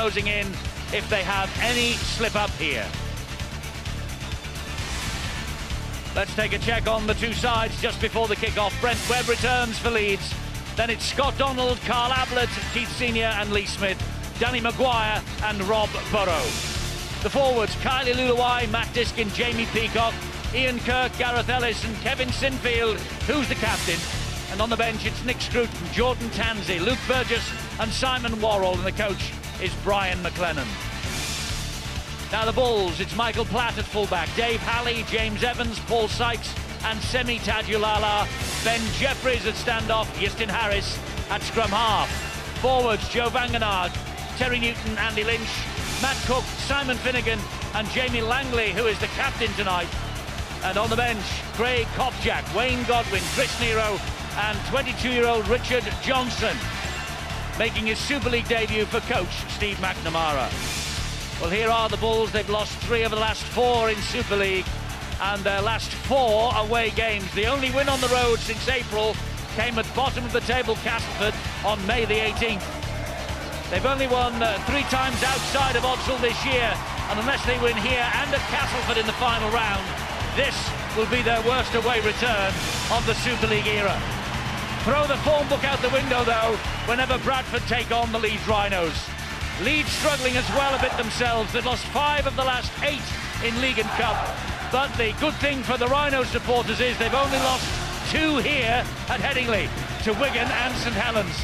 closing in if they have any slip-up here. Let's take a check on the two sides just before the kick-off. Brent Webb returns for Leeds. Then it's Scott Donald, Carl Ablett, Keith Senior and Lee Smith, Danny Maguire and Rob Burrow. The forwards, Kylie Luluai, Matt Diskin, Jamie Peacock, Ian Kirk, Gareth Ellis and Kevin Sinfield, who's the captain. And on the bench, it's Nick Scruton, Jordan Tansey, Luke Burgess and Simon Worrell, and the coach is Brian McLennan. Now the Bulls, it's Michael Platt at fullback, Dave Halley, James Evans, Paul Sykes and Semi Tadulala, Ben Jeffries at standoff, Justin Harris at scrum half. Forwards, Joe Vangenard, Terry Newton, Andy Lynch, Matt Cook, Simon Finnegan and Jamie Langley, who is the captain tonight. And on the bench, Craig Kopchak, Wayne Godwin, Chris Nero and 22-year-old Richard Johnson, making his Super League debut for coach Steve McNamara. Well, here are the Bulls. They've lost 3 of the last 4 in Super League and their last 4 away games. The only win on the road since April came at bottom of the table Castleford on May the 18th. They've only won 3 times outside of Odsal this year, and unless they win here and at Castleford in the final round, this will be their worst away return of the Super League era. Throw the form book out the window, though, whenever Bradford take on the Leeds Rhinos. Leeds struggling as well a bit themselves. They've lost 5 of the last 8 in League and Cup. But the good thing for the Rhino supporters is they've only lost 2 here at Headingley, to Wigan and St Helens.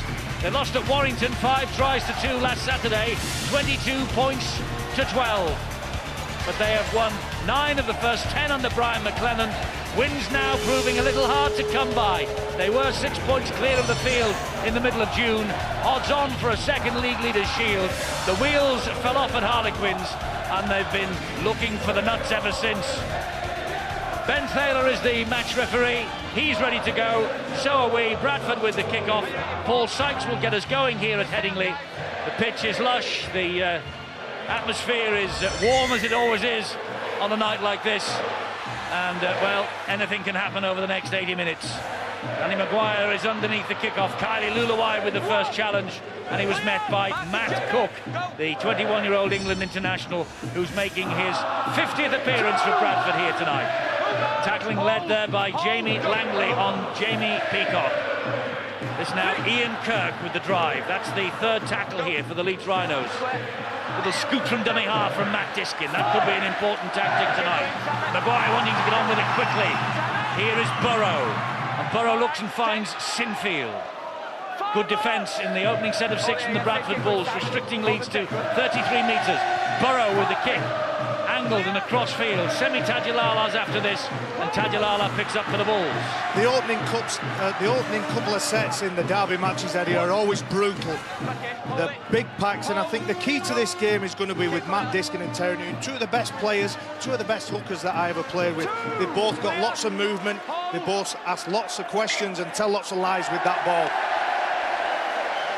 They lost at Warrington 5 tries to 2 last Saturday, 22 points to 12. But they have won 9 of the first 10 under Brian McLennan. Wins now proving a little hard to come by. They were 6 points clear of the field in the middle of June. Odds on for a second league leaders' shield. The wheels fell off at Harlequins and they've been looking for the nuts ever since. Ben Thaler is the match referee. He's ready to go. So are we. Bradford with the kick-off. Paul Sykes will get us going here at Headingley. The pitch is lush. The atmosphere is warm as it always is on a night like this. And, well, anything can happen over the next 80 minutes. Danny Maguire is underneath the kick-off. Kylie Luluai with the first challenge. And he was met by Matt Cook, the 21-year-old England international, who's making his 50th appearance for Bradford here tonight. Tackling led there by Jamie Langley on Jamie Peacock. This now Ian Kirk with the drive. That's the 3rd tackle here for the Leeds Rhinos. Little scoop from dummy half from Matt Diskin. That could be an important tactic tonight. Maguire wanting to get on with it quickly. Here is Burrow. And Burrow looks and finds Sinfield. Good defence in the opening set of 6 from the Bradford Bulls, restricting Leeds to 33 metres. Burrow with the kick. Angled in a cross field. Semi Tadulala's after this, and Tadulala picks up for the Bulls. The opening couple of sets in the derby matches, Eddie, are always brutal. The big packs, and I think the key to this game is going to be with Matt Diskin and Terry Newton, 2 of the best players, 2 of the best hookers that I ever played with. They've both got lots of movement. They both ask lots of questions and tell lots of lies with that ball.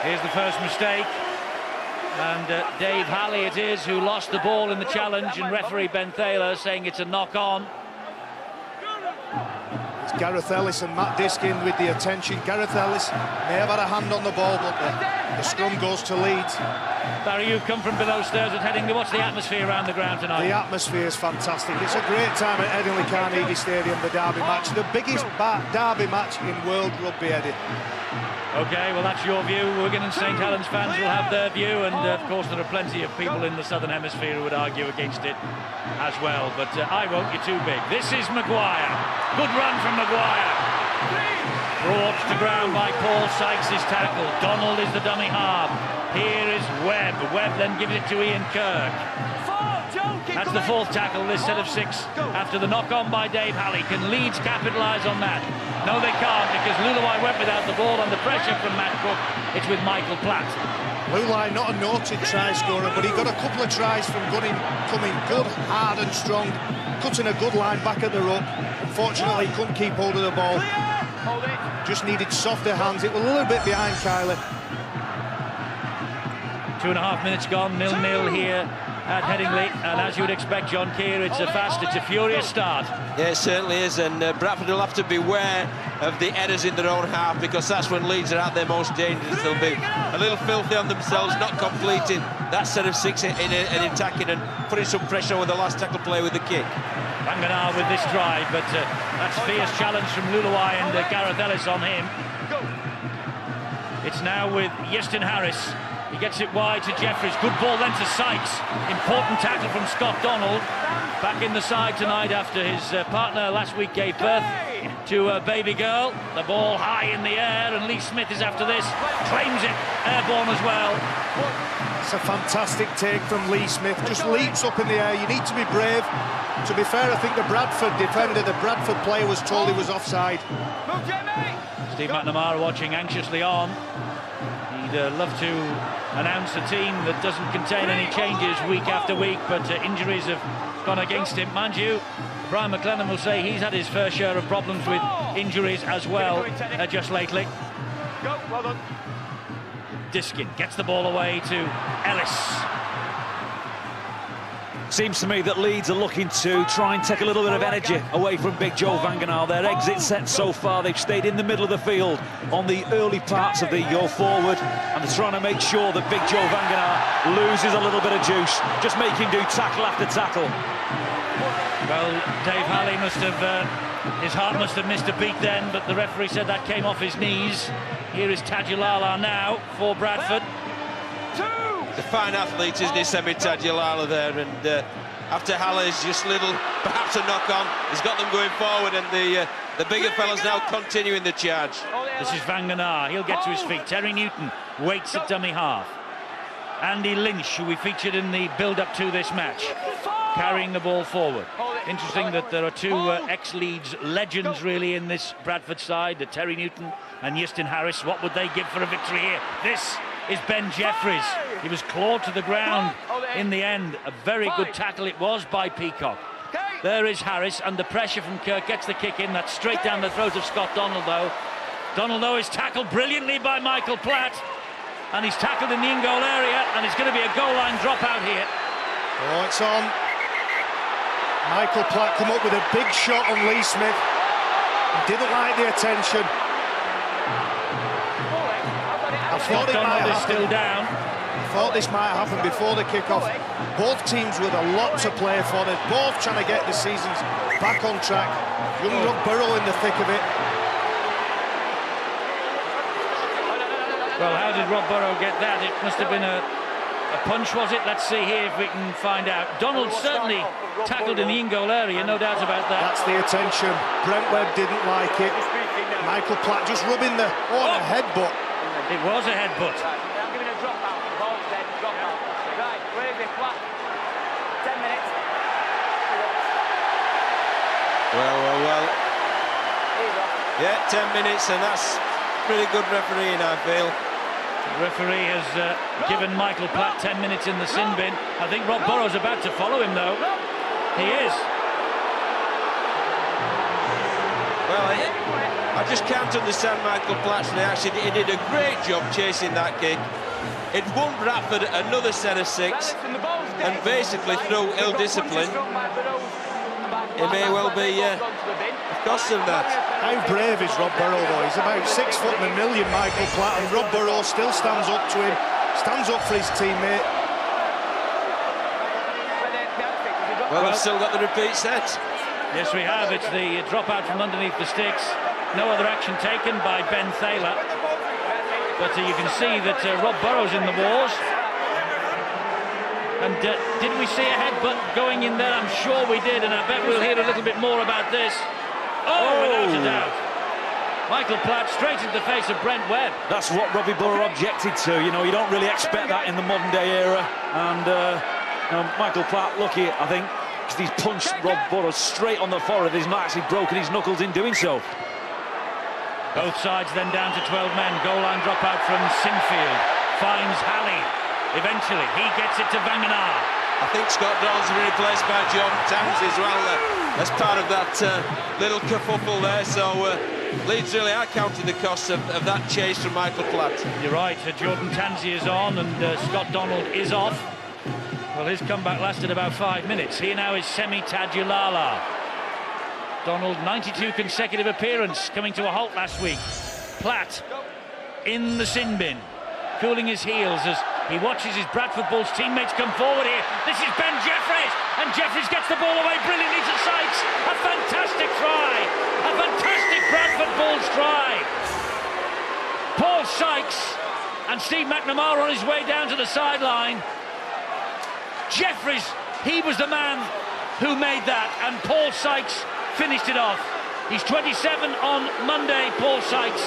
Here's the first mistake. And Dave Halley it is who lost the ball in the challenge, and referee Ben Thaler saying it's a knock-on. It's Gareth Ellis and Matt Diskin with the attention. Gareth Ellis may have had a hand on the ball, but the scrum goes to Leeds. Barry, you've come from below stairs at Headingley. What's the atmosphere around the ground tonight? The atmosphere is fantastic. It's a great time at Headingley Carnegie Stadium, the derby match. The biggest derby match in world rugby, Eddie. OK, well, that's your view. Wigan and St Helens fans will have their view, and of course there are plenty of people in the Southern Hemisphere who would argue against it as well, but I won't, you're too big. This is Maguire. Good run from Maguire. Brought to ground by Paul Sykes' tackle. Donald is the dummy half. Here is Webb. Webb then gives it to Ian Kirk. That's the 4th tackle this set of 6 after the knock-on by Dave Halley. Can Leeds capitalise on that? No, they can't, because Luluai went without the ball under pressure from Matt Cook. It's with Michael Platt. Luluai, not a noted try scorer, but he got a couple of tries from coming good, hard and strong, cutting a good line back at the ruck. Unfortunately, he couldn't keep hold of the ball. Just needed softer hands. It was a little bit behind Kylie. 2.5 minutes gone, 0-0 here at Headingley, and as you would expect, John Keir, it's a furious start. Yeah, it certainly is, and Bradford will have to beware of the errors in their own half, because that's when Leeds are at their most dangerous. They'll be a little filthy on themselves, not completing that set of 6 in attacking and putting some pressure on the last tackle play with the kick. Vanganar with this drive, but that's fierce challenge from Luluai and Gareth Ellis on him. It's now with Iestyn Harris. He gets it wide to Jeffries. Good ball then to Sykes. Important tackle from Scott Donald. Back in the side tonight after his partner last week gave birth to a baby girl. The ball high in the air, and Lee Smith is after this. Claims it, airborne as well. It's a fantastic take from Lee Smith. Just leaps up in the air. You need to be brave. To be fair, I think the Bradford defender, the Bradford player, was told he was offside. Steve McNamara watching anxiously on. He'd love to announce a team that doesn't contain any changes week after week, but injuries have gone against him. Mind you, Brian McLennan will say he's had his fair share of problems with injuries as well just lately. Well done. Diskin gets the ball away to Ellis. Seems to me that Leeds are looking to try and take a little bit of energy away from Big Joe Vanganar. Their exit set so far, they've stayed in the middle of the field on the early parts of the go forward, and they're trying to make sure that Big Joe Vanganar loses a little bit of juice. Just make him do tackle after tackle. Well, Dave Halley must have, his heart must have missed a beat then, but the referee said that came off his knees. Here is Tadulala now for Bradford. The fine athlete, isn't he, Semi Tadulala there, and after Halley's just little, perhaps a knock-on, he's got them going forward, and the bigger fella's now continuing the charge. This is Vanganar, he'll get to his feet. Terry Newton waits at dummy half. Andy Lynch, who we featured in the build-up to this match, carrying the ball forward. Interesting that there are two ex-Leeds legends really in this Bradford side, the Terry Newton and Iestyn Harris. What would they give for a victory here? This is Ben Jeffries. He was clawed to the ground in the end. A very good tackle it was by Peacock. There is Harris under pressure from Kirk, gets the kick in. That's straight down the throat of Scott Donald though. Donald though is tackled brilliantly by Michael Platt, and he's tackled in the in-goal area, and it's going to be a goal line dropout here. Oh, it's on. Michael Platt come up with a big shot on Lee Smith. He didn't like the attention. I thought it might happen. Still down. I thought this might happen before the kick-off. Both teams with a lot to play for. They're both trying to get the seasons back on track. Young Rockborough in the thick of it. Well, how did Rockborough get that? It must have been a punch, was it? Let's see here if we can find out. Donald certainly tackled in the in-goal area, no doubt about that. That's the attention. Brent Webb didn't like it. Michael Platt just rubbing the a headbutt. It was a headbutt. I'm giving a drop out. The ball's dead. Drop out. Right, where is it? Flat. 10 minutes. Well. Yeah, 10 minutes, and that's pretty good refereeing, I feel. The referee has given Michael Platt 10 minutes in the sin bin. I think Rob Burrow's about to follow him, though. He is. Well, I just can't understand Michael Platt's reaction. He did a great job chasing that kick. It won Bradford another set of 6, and basically through ill discipline, it may well be cost him that. How brave is Rob Burrow, though? He's about 6 foot and a million, Michael Platt, and Rob Burrow still stands up to him, stands up for his teammate. Well, we've still got the repeat set. Yes, we have. It's the dropout from underneath the sticks. No other action taken by Ben Thaler. But you can see that Rob Burrow's in the wars. And did we see a headbutt going in there? I'm sure we did, and I bet we'll hear a little bit more about this. Oh, without a doubt. Michael Platt straight into the face of Brent Webb. That's what Robbie Burrow objected to. You know, you don't really expect that in the modern day era. And Michael Platt, lucky, I think, because he's punched Rob Burrow straight on the forehead. He's not actually broken his knuckles in doing so. Both sides then down to 12 men. Goal line dropout from Sinfield. Finds Halley. Eventually, he gets it to Vanganar. I think Scott Donald's been replaced by John Towns as well. As part of that little kerfuffle there. So Leeds really are counting the costs of that chase from Michael Platt. You're right. Jordan Tansey is on, and Scott Donald is off. Well, his comeback lasted about 5 minutes. Here now is Semi Tadulala. Donald, 92 consecutive appearance, coming to a halt last week. Platt in the sin bin, cooling his heels as he watches his Bradford Bulls teammates come forward here. This is Ben Jeffries, and Jeffries gets the ball away brilliantly to Sykes. A fantastic try, a fantastic Bradford Bulls try. Paul Sykes and Steve McNamara on his way down to the sideline. Jeffries, he was the man who made that, and Paul Sykes finished it off. He's 27 on Monday, Paul Sykes.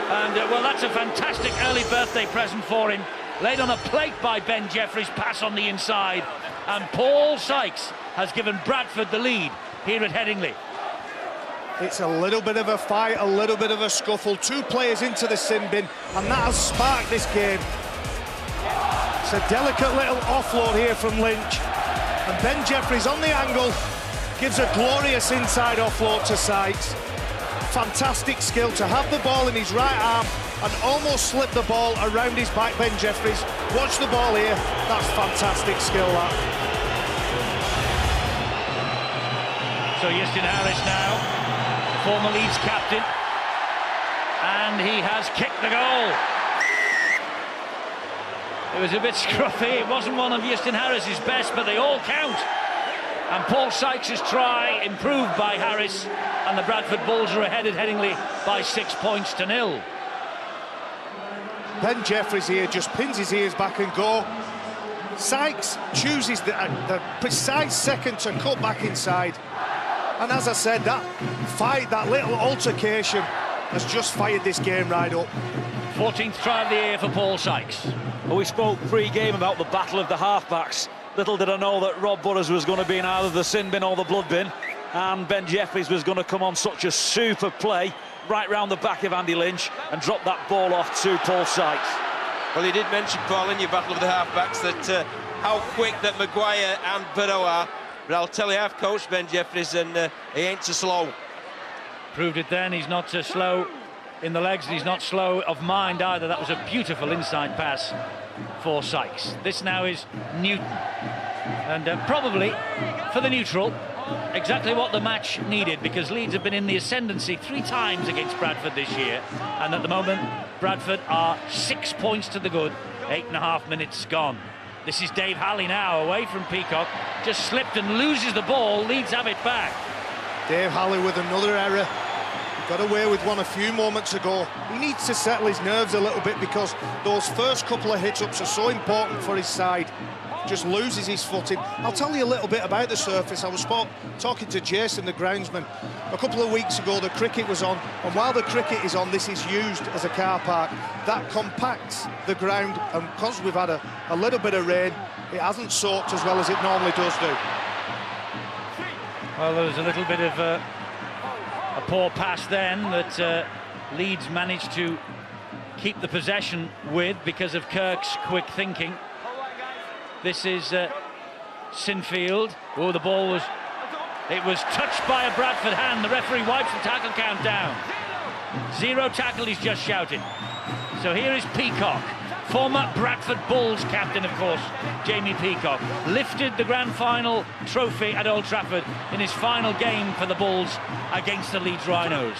And, well, that's a fantastic early birthday present for him. Laid on a plate by Ben Jeffries, pass on the inside. And Paul Sykes has given Bradford the lead here at Headingley. It's a little bit of a fight, a little bit of a scuffle. 2 players into the sin bin, and that has sparked this game. It's a delicate little offload here from Lynch. And Ben Jeffries on the angle, gives a glorious inside offload to Sykes. Fantastic skill to have the ball in his right arm and almost slip the ball around his back. Ben Jeffries, watch the ball here. That's fantastic skill, that. So Justin Harris now, former Leeds captain, and he has kicked the goal. It was a bit scruffy. It wasn't one of Justin Harris's best, but they all count. And Paul Sykes' try improved by Harris, and the Bradford Bulls are ahead at Headingley by 6 points to 0. Ben Jeffries here just pins his ears back and go. Sykes chooses the precise second to cut back inside. And as I said, that fight, that little altercation has just fired this game right up. 14th try of the year for Paul Sykes. Well, we spoke pre-game about the battle of the half-backs. Little did I know that Rob Butters was going to be in either the sin bin or the blood bin, and Ben Jeffries was going to come on such a super play right round the back of Andy Lynch and drop that ball off to Paul Sykes. Well, you did mention, Paul, in your battle of the half-backs that how quick that Maguire and Burrow are. But I'll tell you, I've coached Ben Jeffries, and he ain't so slow. Proved it then. He's not so slow in the legs, and he's not slow of mind either. That was a beautiful inside pass for Sykes. This now is Newton, and probably for the neutral, exactly what the match needed, because Leeds have been in the ascendancy 3 times against Bradford this year, and at the moment Bradford are 6 points to the good, 8.5 minutes gone. This is Dave Halley now, away from Peacock, just slipped and loses the ball. Leeds have it back. Dave Halley with another error. Got away with one a few moments ago. He needs to settle his nerves a little bit, because those first couple of hit-ups are so important for his side. Just loses his footing. I'll tell you a little bit about the surface. I was talking to Jason, the groundsman, a couple of weeks ago. The cricket was on, and while the cricket is on, this is used as a car park. That compacts the ground, and because we've had a little bit of rain, it hasn't soaked as well as it normally does do. Well, there was a little bit of a poor pass then that Leeds managed to keep the possession with because of Kirk's quick thinking. This is Sinfield. Oh, the ball was touched by a Bradford hand. The referee wipes the tackle count down. 0 tackle, he's just shouted. So here is Peacock, former Bradford Bulls captain, of course, Jamie Peacock, lifted the grand final trophy at Old Trafford in his final game for the Bulls against the Leeds Rhinos.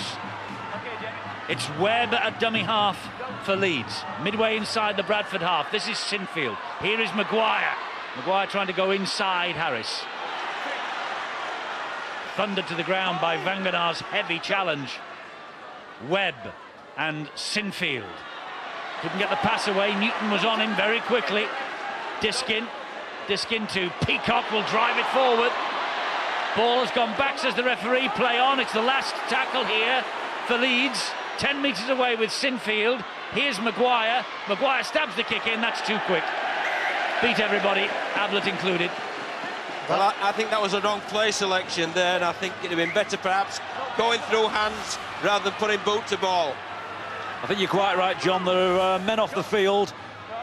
It's Webb at dummy half for Leeds, midway inside the Bradford half. This is Sinfield. Here is Maguire. Maguire trying to go inside Harris. Thundered to the ground by Vanganar's heavy challenge. Webb and Sinfield. Couldn't get the pass away. Newton was on him very quickly. Diskin to Peacock, will drive it forward. Ball has gone back, says the referee. Play on. It's the last tackle here for Leeds. 10 metres away with Sinfield. Here's Maguire. Maguire stabs the kick in. That's too quick. Beat everybody, Ablett included. Well, I think that was a wrong play selection there, and I think it'd have been better perhaps going through hands rather than putting boot to ball. I think you're quite right, John. There are men off the field.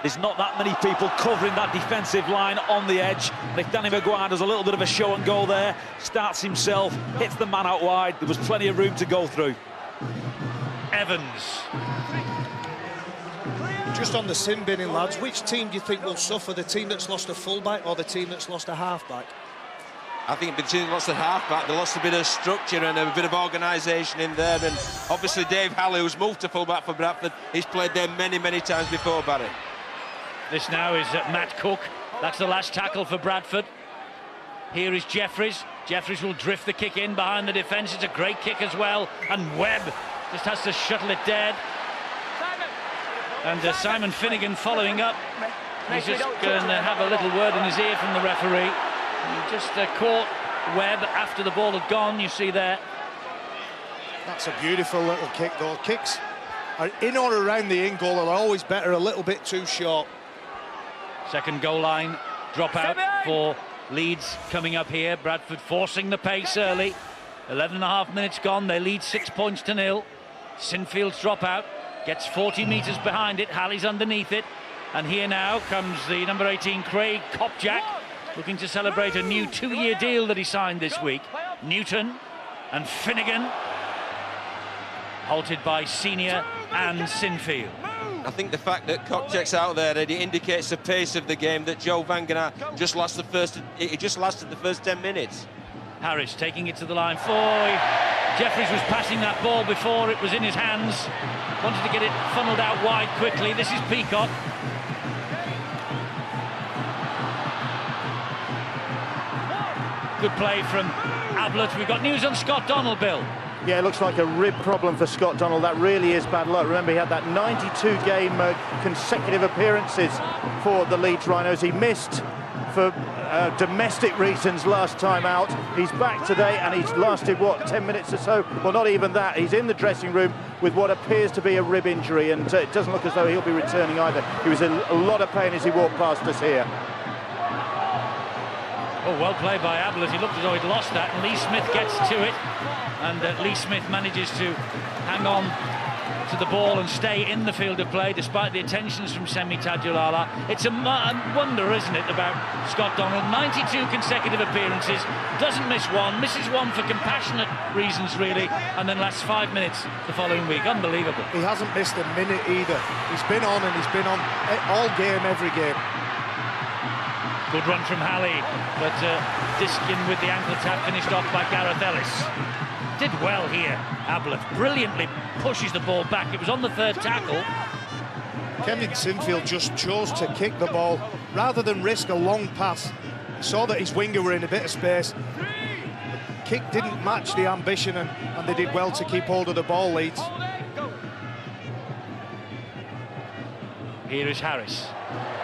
There's not that many people covering that defensive line on the edge. And if Danny Maguire does a little bit of a show and go there, starts himself, hits the man out wide, there was plenty of room to go through. Evans. Just on the sin binning, lads, which team do you think will suffer? The team that's lost a fullback or the team that's lost a halfback? I think the team lost a halfback. They lost a bit of structure and a bit of organisation in there. And obviously Dave Halley, who's moved to fullback for Bradford, he's played there many, many times before, Barry. This now is Matt Cook. That's the last tackle for Bradford. Here is Jeffries. Jeffries will drift the kick in behind the defence. It's a great kick as well. And Webb just has to shuttle it dead. And Simon Finnegan following up. He's just going to have a little word in his ear from the referee. He just caught Webb after the ball had gone, you see there. That's a beautiful little kick, though. Kicks are in or around the in goal are always better, a little bit too short. Second goal line dropout for Leeds coming up here. Bradford forcing the pace early. 11.5 minutes gone. They lead 6 points to 0. Sinfield's dropout gets 40 metres behind it. Halley's underneath it. And here now comes the number 18, Craig Kopjak, looking to celebrate a new 2-year deal that he signed this week. Newton and Finnegan, halted by Senior and Sinfield. I think the fact that Kopjak's out there, it indicates the pace of the game, that Joe Vangenaar just lasted the first 10 minutes. Harris taking it to the line for... Jeffries was passing that ball before it was in his hands. Wanted to get it funneled out wide quickly. This is Peacock. Good play from Ablett. We've got news on Scott Donald, Bill. Yeah, it looks like a rib problem for Scott Donald. That really is bad luck. Remember, he had that 92-game consecutive appearances for the Leeds Rhinos. He missed for domestic reasons last time out. He's back today and he's lasted, what, 10 minutes or so? Well, not even that. He's in the dressing room with what appears to be a rib injury, and it doesn't look as though he'll be returning either. He was in a lot of pain as he walked past us here. Oh, well played by Ablett. He looked as though he'd lost that, and Lee Smith gets to it, and Lee Smith manages to hang on to the ball and stay in the field of play despite the attentions from Semi Tadulala. It's a wonder, isn't it, about Scott Donald. 92 consecutive appearances, doesn't miss one, misses one for compassionate reasons really, and then lasts 5 minutes the following week. Unbelievable. He hasn't missed a minute either. He's been on and he's been on all game, every game. Good run from Halley, but Diskin with the ankle tap finished off by Gareth Ellis. Did well here, Ablett. Brilliantly pushes the ball back. It was on the third tackle. Kevin Sinfield just chose to kick the ball rather than risk a long pass. He saw that his winger were in a bit of space. The kick didn't match the ambition, and they did well to keep hold of the ball, Leeds. Here is Harris.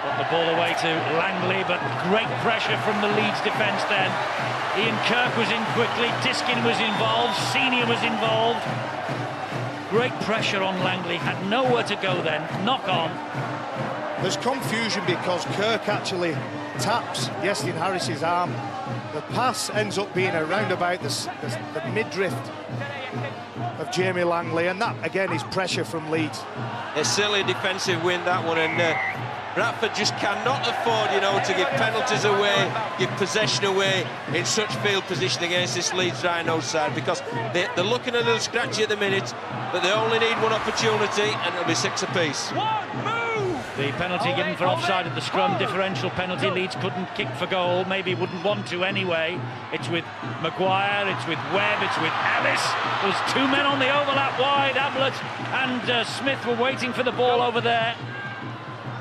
Got the ball away to Langley, but great pressure from the Leeds defence then. Ian Kirk was in quickly, Diskin was involved, Senior was involved. Great pressure on Langley, had nowhere to go then, knock on. There's confusion because Kirk actually taps Iestyn Harris's arm. The pass ends up being around about the midriff of Jamie Langley, and that again is pressure from Leeds. It's certainly a defensive win, that one, and Bradford just cannot afford, you know, to give penalties away, give possession away in such field position against this Leeds Rhinos side, because they're looking a little scratchy at the minute, but they only need one opportunity and it'll be 6 apiece. The penalty given for offside at the scrum, differential penalty. Leeds couldn't kick for goal, maybe wouldn't want to anyway. It's with Maguire, it's with Webb, it's with Ellis. There's 2 men on the overlap wide. Ablett and Smith were waiting for the ball over there.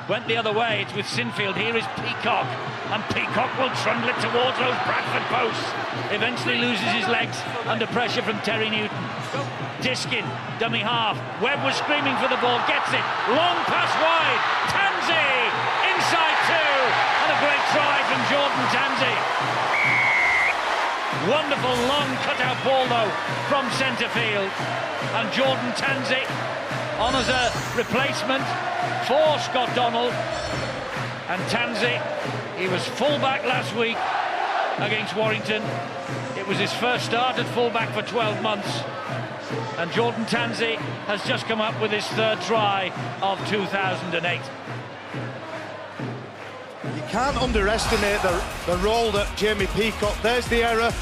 Went the other way, it's with Sinfield. Here is Peacock, and Peacock will trundle it towards those Bradford posts. Eventually loses his legs under pressure from Terry Newton. Diskin, dummy half. Webb was screaming for the ball, gets it. Long pass wide. Tanzi, inside 2, and a great try from Jordan Tanzi. Wonderful long cut-out ball though from centre field, and Jordan Tanzi on as a replacement for Scott Donald. And Tanzi, he was full-back last week against Warrington. It was his first start at full-back for 12 months. And Jordan Tanzi has just come up with his 3rd try of 2008. You can't underestimate the role that Jamie Peacock... There's the error.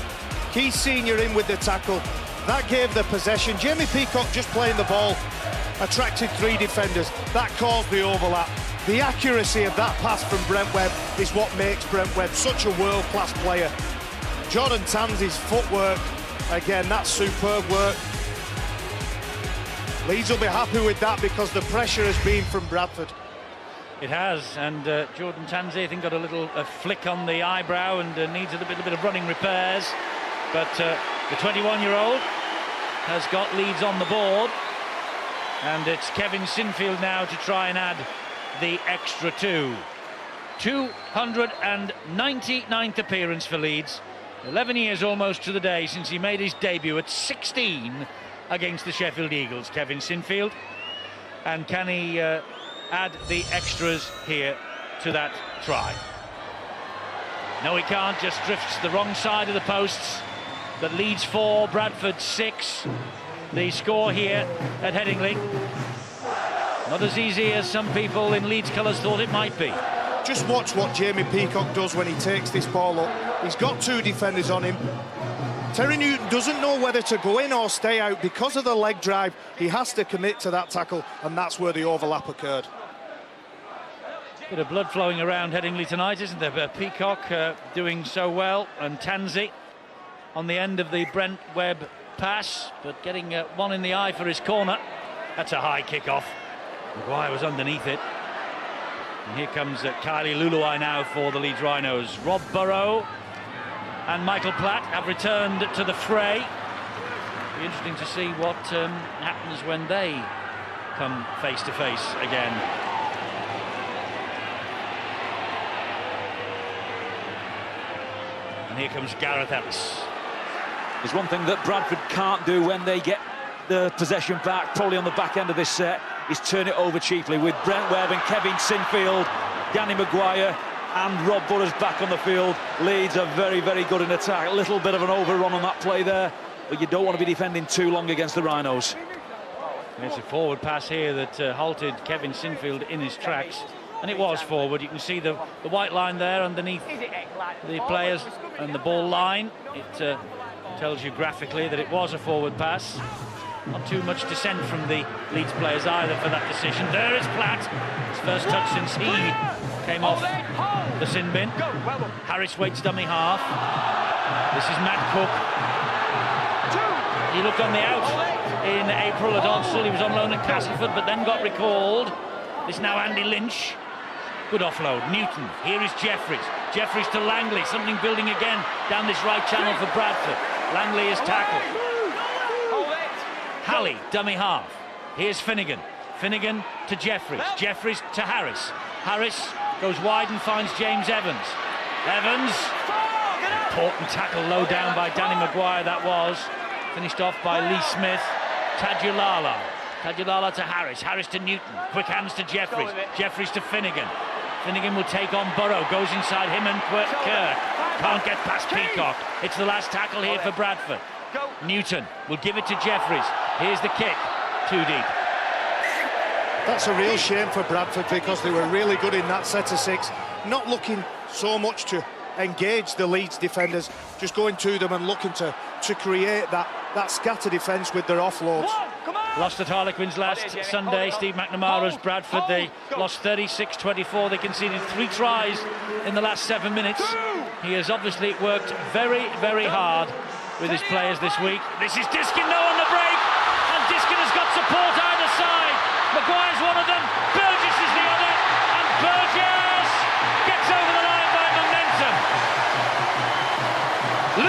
Keith Senior in with the tackle. That gave the possession. Jamie Peacock just playing the ball attracted 3 defenders. That caused the overlap. The accuracy of that pass from Brent Webb is what makes Brent Webb such a world-class player. Jordan Tanzi's footwork, again, that's superb work. Leeds will be happy with that because the pressure has been from Bradford. It has, and Jordan Tanzi, I think, got a little flick on the eyebrow and needs a little bit of running repairs. But the 21-year-old has got Leeds on the board, and it's Kevin Sinfield now to try and add the extra 2. 299th appearance for Leeds. 11 years almost to the day since he made his debut at 16 against the Sheffield Eagles, Kevin Sinfield. And can he add the extras here to that try? No, he can't, just drifts the wrong side of the posts. But Leeds 4, Bradford 6. The score here at Headingley. Not as easy as some people in Leeds colours thought it might be. Just watch what Jamie Peacock does when he takes this ball up. He's got 2 defenders on him. Terry Newton doesn't know whether to go in or stay out. Because of the leg drive, he has to commit to that tackle, and that's where the overlap occurred. Bit of blood flowing around Headingley tonight, isn't there? Peacock doing so well, and Tanzi on the end of the Brent Webb pass, but getting one in the eye for his corner. That's a high kick-off. Maguire was underneath it. And here comes Kylie Luluai now for the Leeds Rhinos. Rob Burrow and Michael Platt have returned to the fray. Be interesting to see what happens when they come face to face again. And here comes Gareth Ellis. There's one thing that Bradford can't do when they get the possession back, probably on the back end of this set, is turn it over cheaply. With Brent Webb and Kevin Sinfield, Danny Maguire and Rob Burrows back on the field, Leeds are very, very good in attack. A little bit of an overrun on that play there, but you don't want to be defending too long against the Rhinos. It's a forward pass here that halted Kevin Sinfield in his tracks, and it was forward. You can see the white line there underneath the players and the ball line. It tells you graphically that it was a forward pass. Not too much dissent from the Leeds players either for that decision. There is Platt. His first touch since he came off the sin bin. Harris waits dummy half. This is Matt Cook. He looked on the out in April at Odsall. He was on loan at Castleford, but then got recalled. This is now Andy Lynch. Good offload. Newton. Here is Jeffries. Jeffries to Langley. Something building again down this right channel for Bradford. Langley is tackled. Halley, dummy half. Here's Finnegan. Finnegan to Jeffries. Jeffries to Harris. Harris goes wide and finds James Evans. Evans. Important tackle low down by Danny Maguire, that was. Finished off by Lee Smith. Tadulala. Tadulala to Harris. Harris to Newton. Quick hands to Jeffries. Jeffries to Finnegan. Finnegan will take on Burrow. Goes inside him and Kirk. Can't get past Peacock. It's the last tackle here for Bradford. Newton will give it to Jeffries. Here's the kick. Too deep. That's a real shame for Bradford because they were really good in that set of 6. Not looking so much to engage the Leeds defenders, just going to them and looking to create that scatter defence with their offloads. Lost at Harlequins last Sunday. Steve McNamara's Bradford, they lost 36-24. They conceded 3 tries in the last 7 minutes. He has obviously worked very, very hard with his players this week. This is Diskin now on the break, and Diskin has got support either side. Maguire's one of them, Burgess is the other, and Burgess gets over the line by momentum.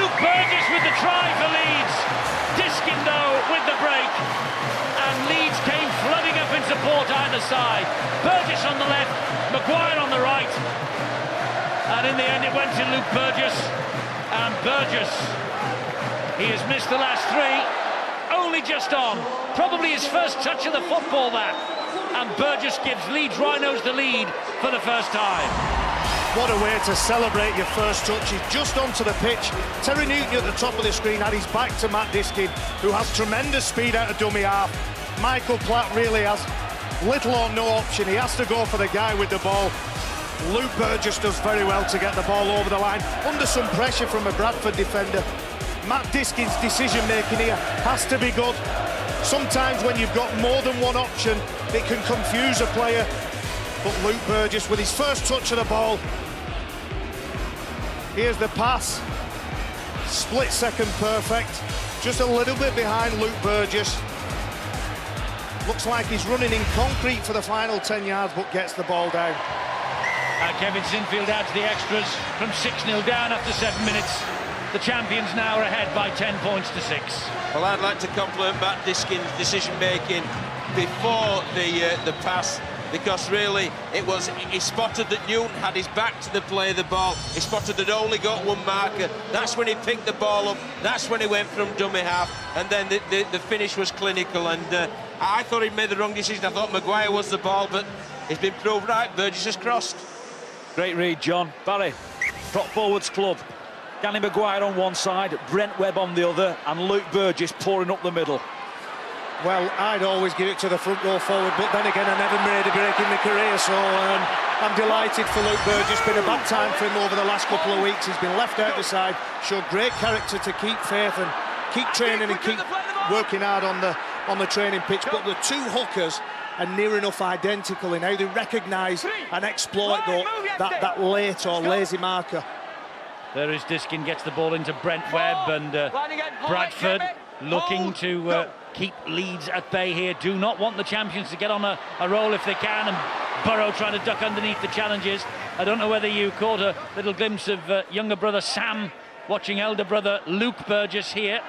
Luke Burgess with the try for Leeds. Diskin though with the break, and Leeds came flooding up in support either side. Burgess on the left, Maguire on the right, and in the end it went to Luke Burgess, and Burgess, he has missed the last 3, only just on. Probably his first touch of the football, that. And Burgess gives Leeds Rhinos the lead for the first time. What a way to celebrate your first touch. He's just onto the pitch. Terry Newton at the top of the screen had his back to Matt Diskin, who has tremendous speed out of dummy half. Michael Platt really has little or no option. He has to go for the guy with the ball. Luke Burgess does very well to get the ball over the line under some pressure from a Bradford defender. Matt Diskin's decision-making here has to be good. Sometimes when you've got more than one option, it can confuse a player. But Luke Burgess with his first touch of the ball. Here's the pass. Split second perfect. Just a little bit behind Luke Burgess. Looks like he's running in concrete for the final 10 yards, but gets the ball down. Kevin Sinfield adds the extras from 6-0 down after 7 minutes. The champions now are ahead by 10 points to 6. Well, I'd like to compliment Matt Diskin's decision-making before the pass, because really he spotted that Newton had his back to the play of the ball. He spotted that only got one marker. That's when he picked the ball up. That's when he went from dummy half, and then the finish was clinical. And I thought he'd made the wrong decision. I thought Maguire was the ball, but he's been proved right. Burgess has crossed. Great read, John. Barry, prop forwards club. Danny Maguire on one side, Brent Webb on the other, and Luke Burgess pouring up the middle. Well, I'd always give it to the front row forward, but then again, I never made a break in my career, so I'm delighted for Luke Burgess. Been a bad time for him over the last couple of weeks. He's been left out the side, showed great character to keep faith and keep training and keep working hard on the training pitch. But the two hookers are near enough identical in how they recognise and exploit that late or lazy marker. There is Diskin, gets the ball into Brent Webb, and Bradford looking to keep Leeds at bay here. Do not want the champions to get on a roll if they can, and Burrow trying to duck underneath the challenges. I don't know whether you caught a little glimpse of younger brother Sam watching elder brother Luke Burgess here,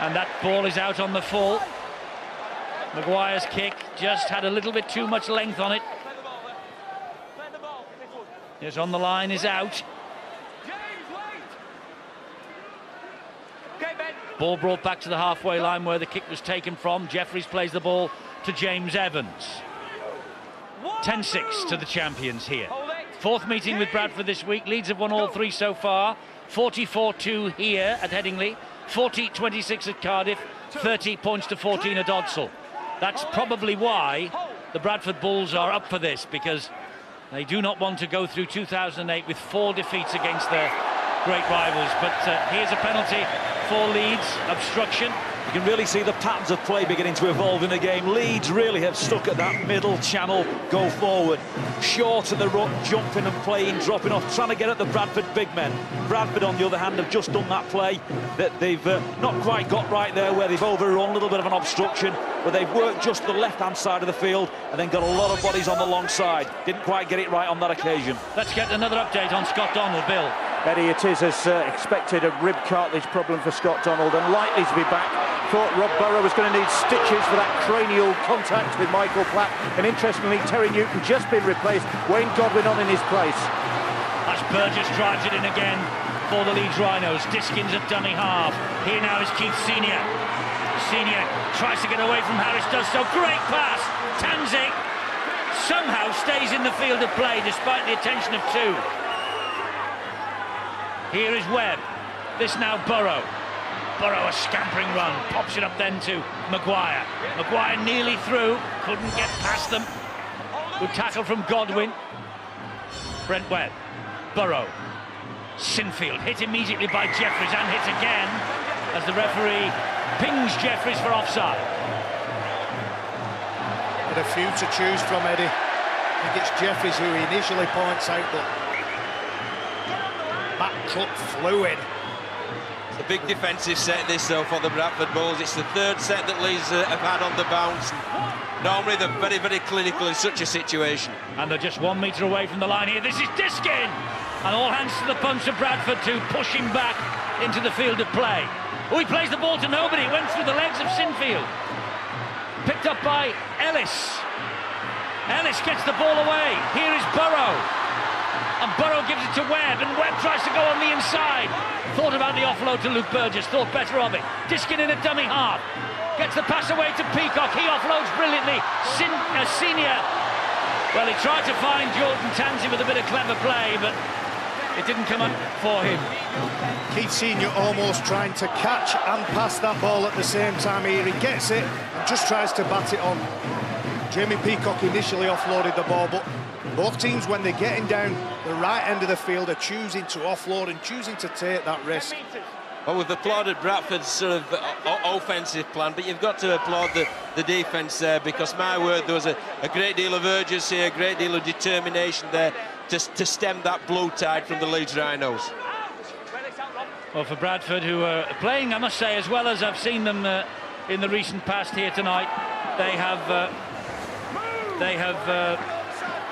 and that ball is out on the full. Maguire's kick just had a little bit too much length on it. Is on the line, is out. Ball brought back to the halfway line where the kick was taken from. Jeffries plays the ball to James Evans. 10-6 to the champions here. Fourth meeting with Bradford this week. Leeds have won all three so far. 44-2 here at Headingley. 40-26 at Cardiff. 30 points to 14 at Odsal. That's probably why the Bradford Bulls are up for this, because they do not want to go through 2008 with 4 defeats against their great rivals. But here's a penalty for Leeds, obstruction. You can really see the patterns of play beginning to evolve in the game. Leeds really have stuck at that middle channel, go forward, short of the ruck, jumping and playing, dropping off, trying to get at the Bradford big men. Bradford, on the other hand, have just done that play that they've not quite got right there, where they've overrun a little bit of an obstruction, but they've worked just the left-hand side of the field and then got a lot of bodies on the long side. Didn't quite get it right on that occasion. Let's get another update on Scott Donald, Bill. Eddie, it is as expected, a rib cartilage problem for Scott Donald, and likely to be back. Thought Rob Burrow was going to need stitches for that cranial contact with Michael Platt, and interestingly, Terry Newton just been replaced, Wayne Godwin on in his place. As Burgess drives it in again for the Leeds Rhinos. Diskin's at dummy half. Here now is Keith Senior. Senior tries to get away from Harris, does so. Great pass. Tanzi somehow stays in the field of play despite the attention of 2. Here is Webb. This now Burrow. Burrow, a scampering run. Pops it up then to Maguire. Maguire nearly through. Couldn't get past them. Good tackle from Godwin. Brent Webb. Burrow. Sinfield hit immediately by Jeffries, and hit again as the referee pings Jeffries for offside. But a few to choose from, Eddie. I think it's Jeffries who he initially points out, but Matt Cook flew in. It's a big defensive set this, though, for the Bradford Bulls. It's the third set that Leeds have had on the bounce. Normally they're very, very clinical in such a situation. And they're just 1 metre away from the line here. This is Diskin! And all hands to the punch of Bradford to push him back into the field of play. Oh, he plays the ball to nobody. Went through the legs of Sinfield. Picked up by Ellis. Ellis gets the ball away. Here is Burrow. And Burrow gives it to Webb, and Webb tries to go on the inside. Thought about the offload to Luke Burgess, thought better of it. Diskin in a dummy half. Gets the pass away to Peacock. He offloads brilliantly. Senior. Well, he tried to find Jordan Tanzi with a bit of clever play, but it didn't come up for him. Keith Senior almost trying to catch and pass that ball at the same time here. He gets it and just tries to bat it on. Jamie Peacock initially offloaded the ball, but both teams, when they're getting down the right end of the field, are choosing to offload and choosing to take that risk. Well, we've applauded Bradford's sort of offensive plan, but you've got to applaud the defence there, because, my word, there was a great deal of urgency, a great deal of determination there to stem that blue tide from the Leeds Rhinos. Well, for Bradford, who are playing, I must say, as well as I've seen them in the recent past here tonight, they have,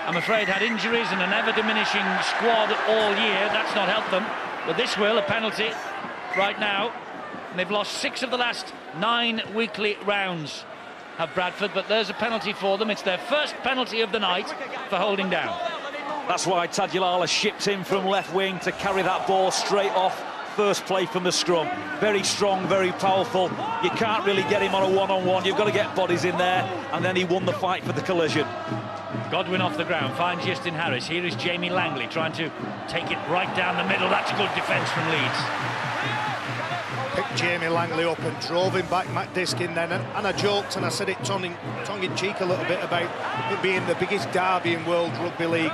I'm afraid, had injuries and an ever-diminishing squad all year. That's not helped them. But this will, a penalty right now. And they've lost 6 of the last 9 weekly rounds, have Bradford, but there's a penalty for them. It's their first penalty of the night for holding down. That's why Tadulala shipped in from left wing to carry that ball straight off first play from the scrum. Very strong, very powerful. You can't really get him on a one-on-one. You've got to get bodies in there, and then he won the fight for the collision. Godwin off the ground, finds Justin Harris. Here is Jamie Langley trying to take it right down the middle. That's good defence from Leeds. Picked Jamie Langley up and drove him back, Matt Diskin then, and I joked and I said it tongue-in-cheek a little bit about it being the biggest derby in World Rugby League.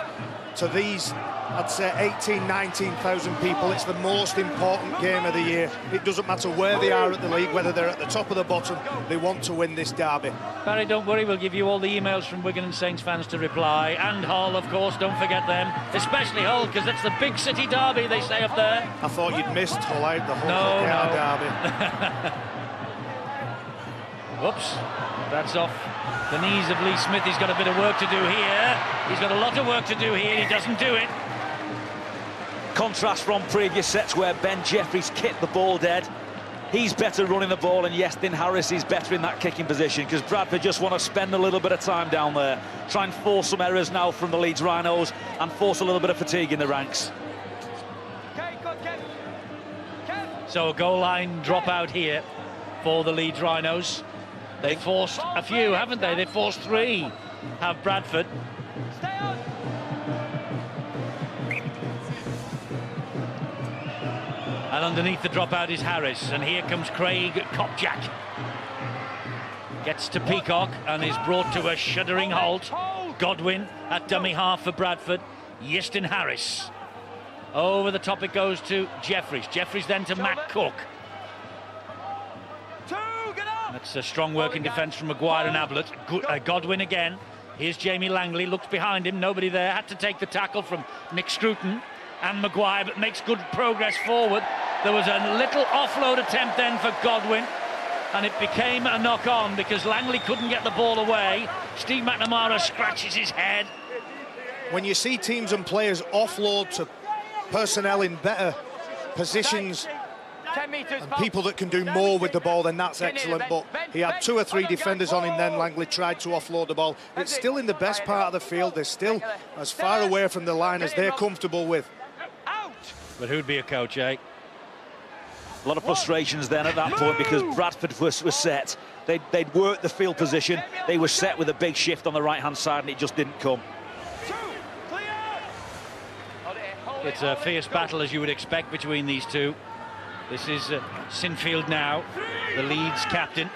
To these, I'd say 18, 19,000 people, it's the most important game of the year. It doesn't matter where they are at the league, whether they're at the top or the bottom, they want to win this derby. Barry, don't worry, we'll give you all the emails from Wigan and Saints fans to reply, and Hull, of course, don't forget them, especially Hull, because it's the big city derby, they say up there. I thought you'd missed Hull out, the Hull derby. Whoops, that's off the knees of Lee Smith. He's got a bit of work to do here. He's got a lot of work to do here. He doesn't do it. Contrast from previous sets where Ben Jeffries kicked the ball dead. He's better running the ball, and Justin Harris is better in that kicking position, because Bradford just want to spend a little bit of time down there, try and force some errors now from the Leeds Rhinos and force a little bit of fatigue in the ranks. So a goal line dropout here for the Leeds Rhinos. They forced a few, haven't they? They forced 3, have Bradford. And underneath the dropout is Harris, and here comes Craig Kopjak. Gets to Peacock and is brought to a shuddering halt. Godwin at dummy half for Bradford. Justin Harris. Over the top it goes to Jeffries. Jeffries then to Matt Cook. That's a strong work in defence from Maguire and Ablett. Godwin again. Here's Jamie Langley, looks behind him, nobody there. Had to take the tackle from Nick Scruton and Maguire, but makes good progress forward. There was a little offload attempt then for Godwin, and it became a knock-on because Langley couldn't get the ball away. Steve McNamara scratches his head. When you see teams and players offload to personnel in better positions, and people that can do more with the ball, then that's excellent. But he had 2 or 3 defenders on him then. Langley tried to offload the ball. It's still in the best part of the field. They're still as far away from the line as they're comfortable with. But who'd be a coach, eh? A lot of frustrations then at that point, because Bradford was set. They'd worked the field position. They were set with a big shift on the right-hand side, and it just didn't come. It's a fierce battle, as you would expect, between these two. This is Sinfield now, the Leeds captain.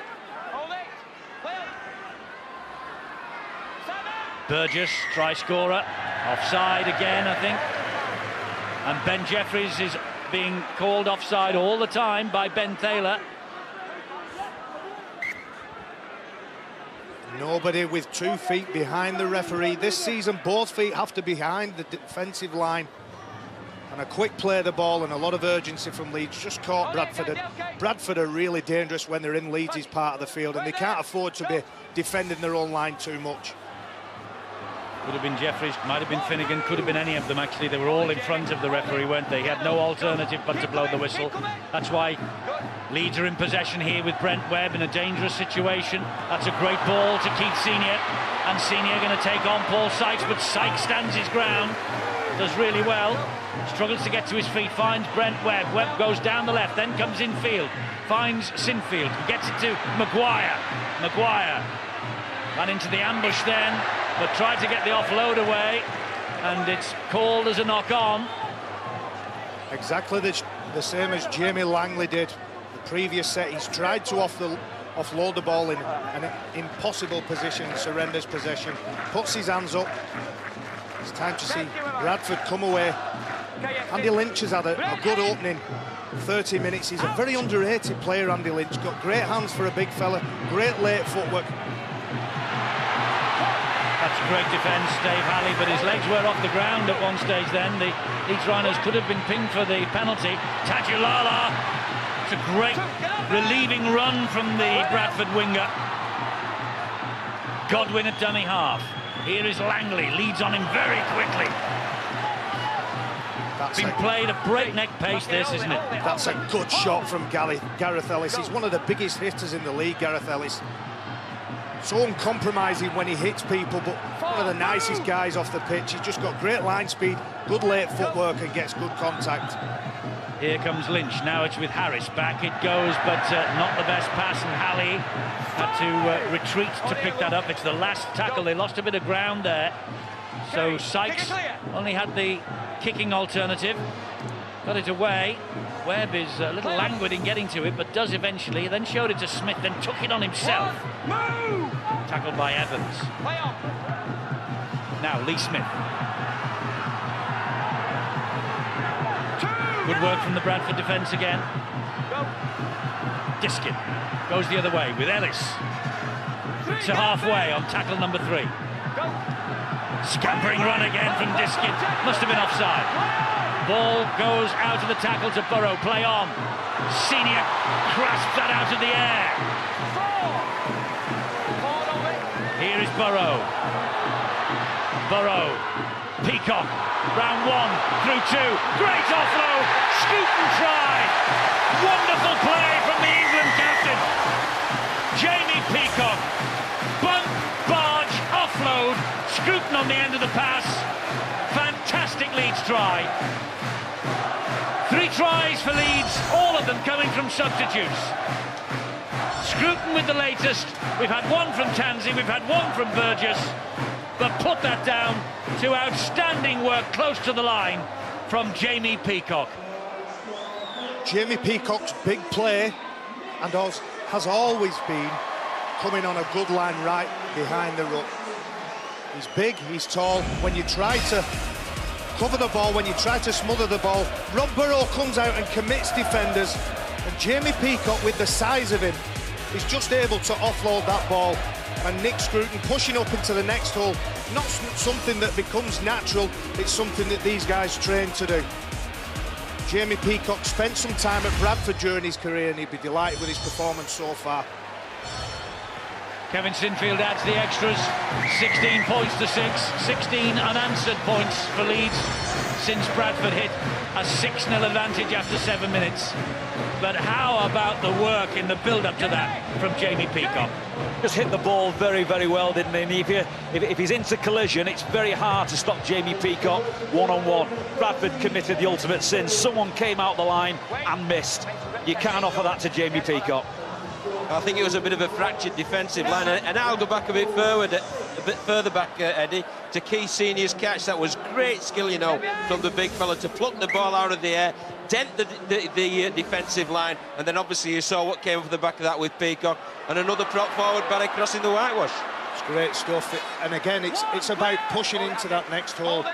Burgess, try scorer, offside again, I think. And Ben Jeffries is being called offside all the time by Ben Taylor. Nobody with 2 feet behind the referee. This season, both feet have to be behind the defensive line. And a quick play of the ball and a lot of urgency from Leeds just caught Bradford. And Bradford are really dangerous when they're in Leeds' part of the field, and they can't afford to be defending their own line too much. Could have been Jeffries, might have been Finnegan, could have been any of them actually. They were all in front of the referee, weren't they? He had no alternative but to blow the whistle. That's why Leeds are in possession here with Brent Webb in a dangerous situation. That's a great ball to Keith Senior, and Senior going to take on Paul Sykes, but Sykes stands his ground, does really well. Struggles to get to his feet, finds Brent Webb. Webb goes down the left, then comes infield, finds Sinfield, gets it to Maguire. Maguire ran into the ambush then, but tried to get the offload away, and it's called as a knock-on. Exactly the same as Jamie Langley did the previous set. He's tried to offload the ball in an impossible position, surrenders possession, puts his hands up. It's time to see Bradford come away Andy Lynch has had a good opening 30 minutes. He's a very underrated player, Andy Lynch. Got great hands for a big fella, great late footwork. That's great defence, Dave Halley, but his legs were off the ground at one stage then. The Leeds Rhinos could have been pinged for the penalty. Tajulala, it's a great relieving run from the Bradford winger. Godwin at dummy half. Here is Langley, leads on him very quickly. That's been played at breakneck pace, this, isn't it? That's a good shot from Gareth Ellis. He's one of the biggest hitters in the league, Gareth Ellis. So uncompromising when he hits people, but one of the nicest guys off the pitch. He's just got great line speed, good late footwork, and gets good contact. Here comes Lynch. Now it's with Harris. Back it goes, but not the best pass, and Halley had to retreat to pick that up. It's the last tackle. They lost a bit of ground there. So Sykes only had the kicking alternative. Got it away. Webb is a little languid in getting to it, but does eventually. Then showed it to Smith, then took it on himself. Tackled by Evans. Now Lee Smith. Good work from the Bradford defence again. Diskin goes the other way with Ellis. To halfway on tackle number 3. Scampering run again from Diskin. Must have been offside. Ball goes out of the tackle to Burrow. Play on. Senior grasps that out of the air. Here is Burrow. Burrow. Peacock. Round 1 through 2. Great offload. Scoop and try. Wonderful play from the England captain. Jamie Peacock. Bunt, barge, offload. Scruton on the end of the pass. Fantastic Leeds try. 3 tries for Leeds, all of them coming from substitutes. Scruton with the latest. We've had one from Tansey, we've had one from Burgess, but put that down to outstanding work close to the line from Jamie Peacock. Jamie Peacock's big play, and has always been coming on a good line right behind the ruck. He's big, he's tall. When you try to cover the ball, when you try to smother the ball, Rob Burrow comes out and commits defenders, and Jamie Peacock, with the size of him, is just able to offload that ball. And Nick Scruton pushing up into the next hole, not something that becomes natural, it's something that these guys train to do. Jamie Peacock spent some time at Bradford during his career, and he'd be delighted with his performance so far. Kevin Sinfield adds the extras. 16 points to 6. 16 unanswered points for Leeds since Bradford hit a 6-0 advantage after 7 minutes. But how about the work in the build-up to that from Jamie Peacock? Just hit the ball very, very well, didn't he? And if he's into collision, it's very hard to stop Jamie Peacock one-on-one. Bradford committed the ultimate sin. Someone came out the line and missed. You can't offer that to Jamie Peacock. I think it was a bit of a fractured defensive line, and I'll go back a bit further back, Eddie, to Keith Senior's catch. That was great skill, you know, from the big fella to pluck the ball out of the air, dent the defensive line, and then obviously you saw what came off the back of that with Peacock, and another prop forward Barry crossing the whitewash. It's great stuff, and again, it's about pushing into that next hole.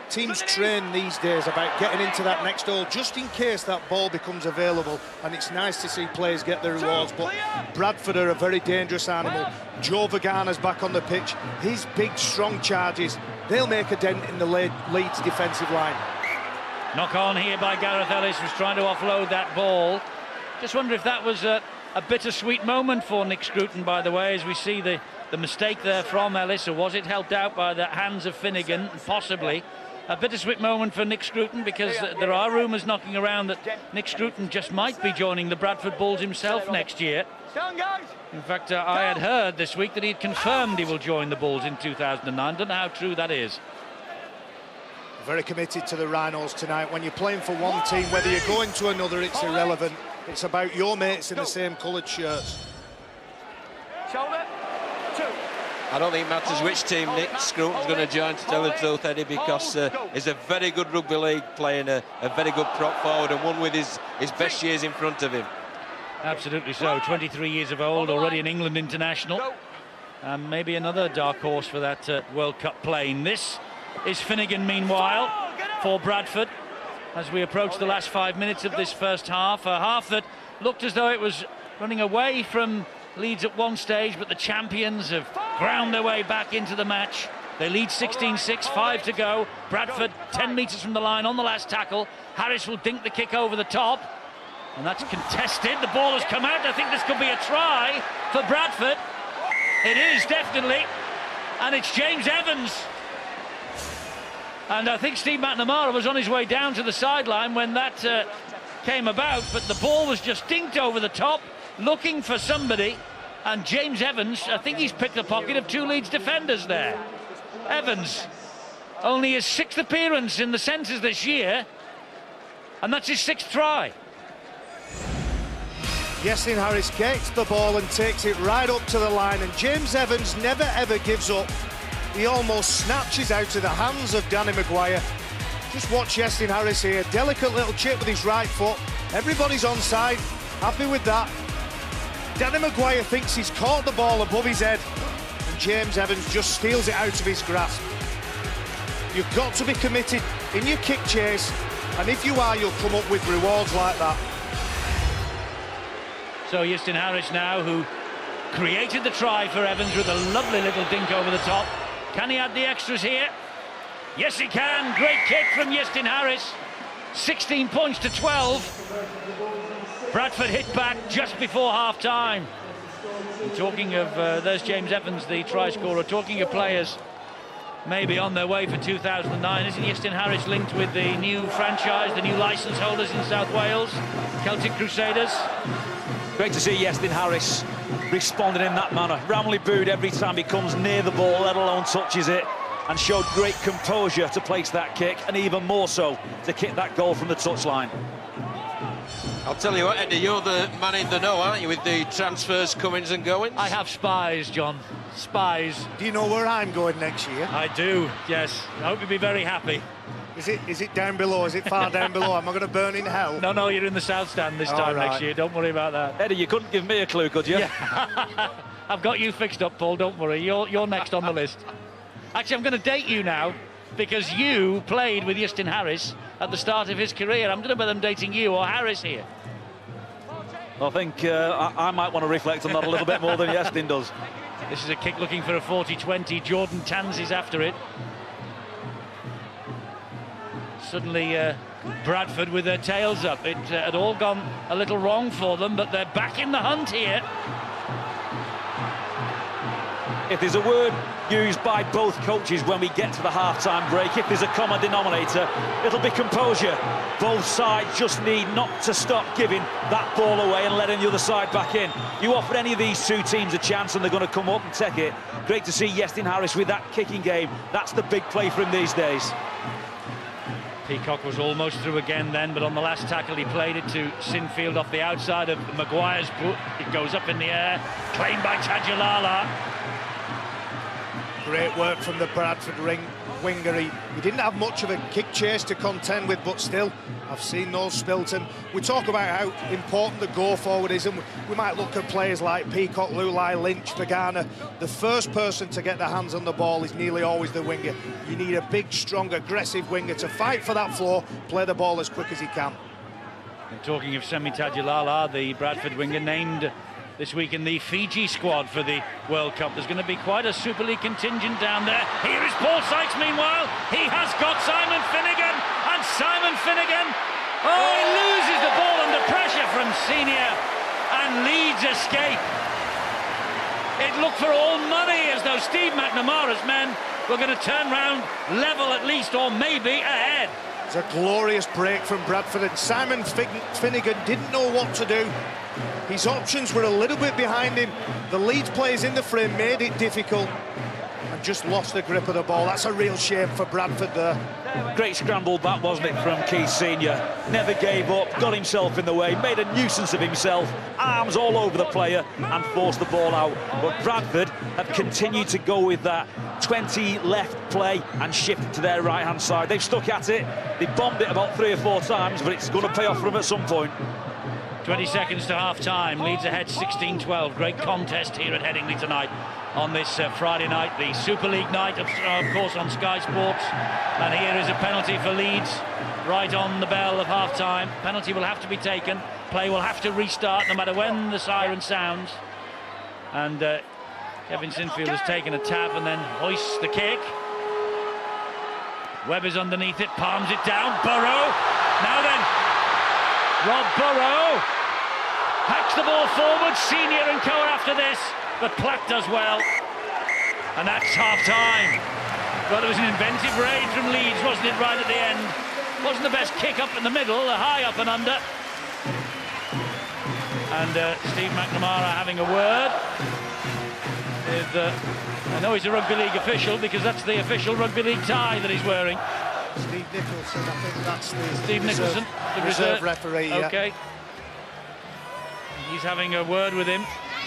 Teams train these days about getting into that next hole just in case that ball becomes available, and it's nice to see players get their rewards. But Bradford are a very dangerous animal. Joe Vagana's back on the pitch. His big strong charges, they'll make a dent in the Leeds defensive line. Knock on here by Gareth Ellis, who's trying to offload that ball. Just wonder if that was a bittersweet moment for Nick Scruton, by the way, as we see the mistake there from Ellis, or was it helped out by the hands of Finnegan? Possibly. A bittersweet moment for Nick Scruton, because there are rumours knocking around that Nick Scruton just might be joining the Bradford Bulls himself next year. In fact, I had heard this week that he'd confirmed he will join the Bulls in 2009. Don't know how true that is. Very committed to the Rhinos tonight. When you're playing for one team, whether you're going to another, it's irrelevant. It's about your mates in the same coloured shirts. Shoulder, 2. I don't think it matters which team Nick Scruton's going to join, to tell the truth, Eddie, because he's a very good rugby league playing, a very good prop forward, and one with his best years in front of him. Absolutely so. 23 years of old, already an England international, and maybe another dark horse for that World Cup playing. This is Finnegan, meanwhile, for Bradford. as we approach the last 5 minutes of this first half. A half that looked as though it was running away from Leeds at one stage, but the champions have ground their way back into the match. They lead 16-6, 5 to go. Bradford 10 metres from the line on the last tackle. Harris will dink the kick over the top, and that's contested. The ball has come out. I think this could be a try for Bradford. It is, definitely. And it's James Evans. And I think Steve McNamara was on his way down to the sideline when that came about, but the ball was just dinked over the top, looking for somebody, and James Evans, I think he's picked the pocket of two Leeds defenders there. Evans, only his 6th appearance in the centres this year, and that's his 6th try. Yestin Harris gets the ball and takes it right up to the line, and James Evans never ever gives up. He almost snatches out of the hands of Danny Maguire. Just watch Yestin Harris here, delicate little chip with his right foot. Everybody's onside, happy with that. Danny Maguire thinks he's caught the ball above his head, and James Evans just steals it out of his grasp. You've got to be committed in your kick chase, and if you are, you'll come up with rewards like that. So Yestin Harris now, who created the try for Evans with a lovely little dink over the top. Can he add the extras here? Yes, he can. Great kick from Yestin Harris. 16 points to 12. Bradford hit back just before half-time. Talking of, there's James Evans, the try scorer. Talking of players maybe on their way for 2009, isn't Yestin Harris linked with the new franchise, the new licence holders in South Wales, Celtic Crusaders? Great to see Yestin Harris responding in that manner. Roundly booed every time he comes near the ball, let alone touches it, and showed great composure to place that kick, and even more so to kick that goal from the touchline. I'll tell you what, Eddie, you're the man in the know, aren't you, with the transfers, comings and goings? I have spies, John. Spies. Do you know where I'm going next year? I do, yes. I hope you'll be very happy. Is it down below? Is it far down below? Am I going to burn in hell? No, you're in the South Stand this time next year. Don't worry about that. Eddie, you couldn't give me a clue, could you? Yeah. I've got you fixed up, Paul. Don't worry. You're next on the list. Actually, I'm going to date you now because you played with Yestin Harris at the start of his career. I'm wondering whether I'm dating you or Harris here. I think I might want to reflect on that a little bit more than Yestin does. This is a kick looking for a 40-20. Jordan Tanzi's after it. Suddenly Bradford with their tails up. It had all gone a little wrong for them, but they're back in the hunt here. If there's a word used by both coaches when we get to the half-time break, if there's a common denominator, it'll be composure. Both sides just need not to stop giving that ball away and letting the other side back in. You offer any of these two teams a chance and they're going to come up and take it. Great to see Yestin Harris with that kicking game. That's the big play for him these days. Peacock was almost through again then, but on the last tackle he played it to Sinfield off the outside of Maguire's foot. It goes up in the air, claimed by Tajalala. Great work from the Bradford winger. He didn't have much of a kick chase to contend with, but still, I've seen those Spilton. We talk about how important the go forward is, and we might look at players like Peacock, Lulai, Lynch, Pagana. The first person to get their hands on the ball is nearly always the winger. You need a big, strong, aggressive winger to fight for that floor, play the ball as quick as he can. And talking of Semi Tajalala, the Bradford winger named this week in the Fiji squad for the World Cup. There's going to be quite a Super League contingent down there. Here is Paul Sykes meanwhile. He has got Simon Finnegan, and Simon Finnegan, he loses the ball under pressure from Senior, and Leeds escape. It looked for all money as though Steve McNamara's men were going to turn round, level at least, or maybe ahead. It's a glorious break from Bradford, and Simon Finnegan didn't know what to do. His options were a little bit behind him. The Leeds players in the frame made it difficult and just lost the grip of the ball. That's a real shame for Bradford there. Great scramble that, wasn't it, from Keith Senior. Never gave up, got himself in the way, made a nuisance of himself, arms all over the player and forced the ball out. But Bradford have continued to go with that 20 left play and shift to their right-hand side. They've stuck at it. They bombed it about 3 or 4 times, but it's going to pay off for them at some point. 20 seconds to half-time, Leeds ahead 16-12. Great contest here at Headingley tonight on this Friday night, the Super League night, of course, on Sky Sports. And here is a penalty for Leeds. right on the bell of half-time. Penalty will have to be taken. Play will have to restart no matter when the siren sounds. And Kevin Sinfield has taken a tap and then hoists the kick. Webb is underneath it, palms it down. Burrow. Now then, Rob Burrow hacks the ball forward. Senior and Co after this, but Platt does well. And that's half-time. Well, it was an inventive raid from Leeds, wasn't it, right at the end? Wasn't the best kick up in the middle, a high up and under. And Steve McNamara having a word with, I know he's a rugby league official because that's the official rugby league tie that he's wearing. Steve Nicholson, I think that's the Steve Nicholson, the reserve referee. Yeah. Okay. He's having a word with him.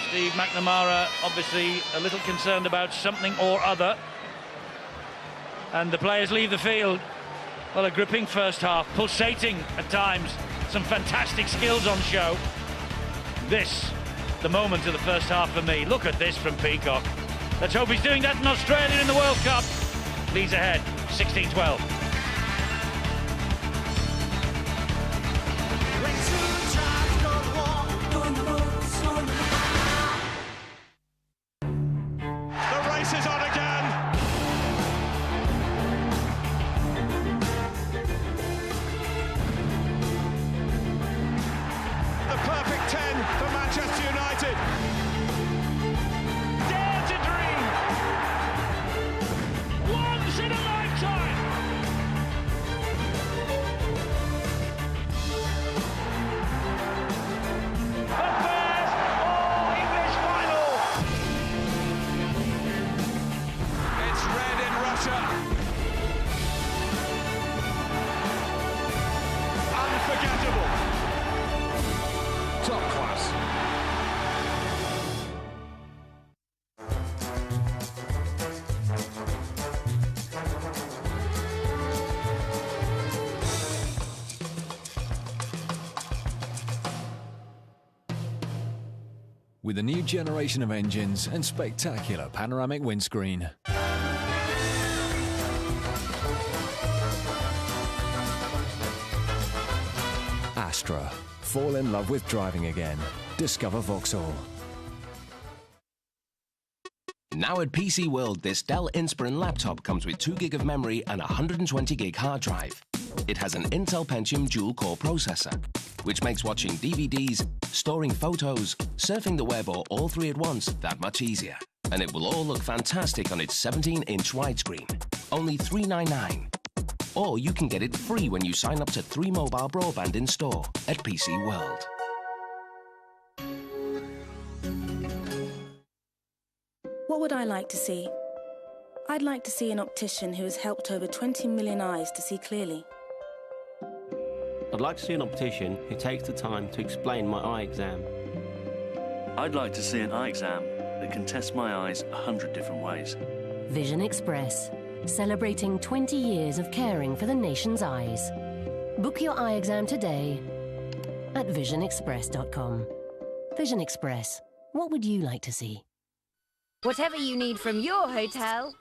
Steve McNamara obviously a little concerned about something or other. And the players leave the field. Well, a gripping first half, pulsating at times. Some fantastic skills on show. This, the moment of the first half for me. Look at this from Peacock. Let's hope he's doing that in Australia in the World Cup. Leeds ahead, 16-12. The race is on again. The perfect 10 for Manchester United. Dare to dream. Once in a lifetime. The first all-English final. It's red in Russia. Unforgettable. Top class. With a new generation of engines and spectacular panoramic windscreen. Astra. Fall in love with driving again. Discover Vauxhall. Now at PC World, this Dell Inspiron laptop comes with 2 gig of memory and a 120 gig hard drive. It has an Intel Pentium dual-core processor, which makes watching DVDs, storing photos, surfing the web, or all 3 at once that much easier. And it will all look fantastic on its 17-inch widescreen. Only $399. Or you can get it free when you sign up to 3 mobile broadband in store at PC World. What would I like to see? I'd like to see an optician who has helped over 20 million eyes to see clearly. I'd like to see an optician who takes the time to explain my eye exam. I'd like to see an eye exam that can test my eyes 100 different ways. Vision Express, celebrating 20 years of caring for the nation's eyes. Book your eye exam today at visionexpress.com. Vision Express, what would you like to see? Whatever you need from your hotel,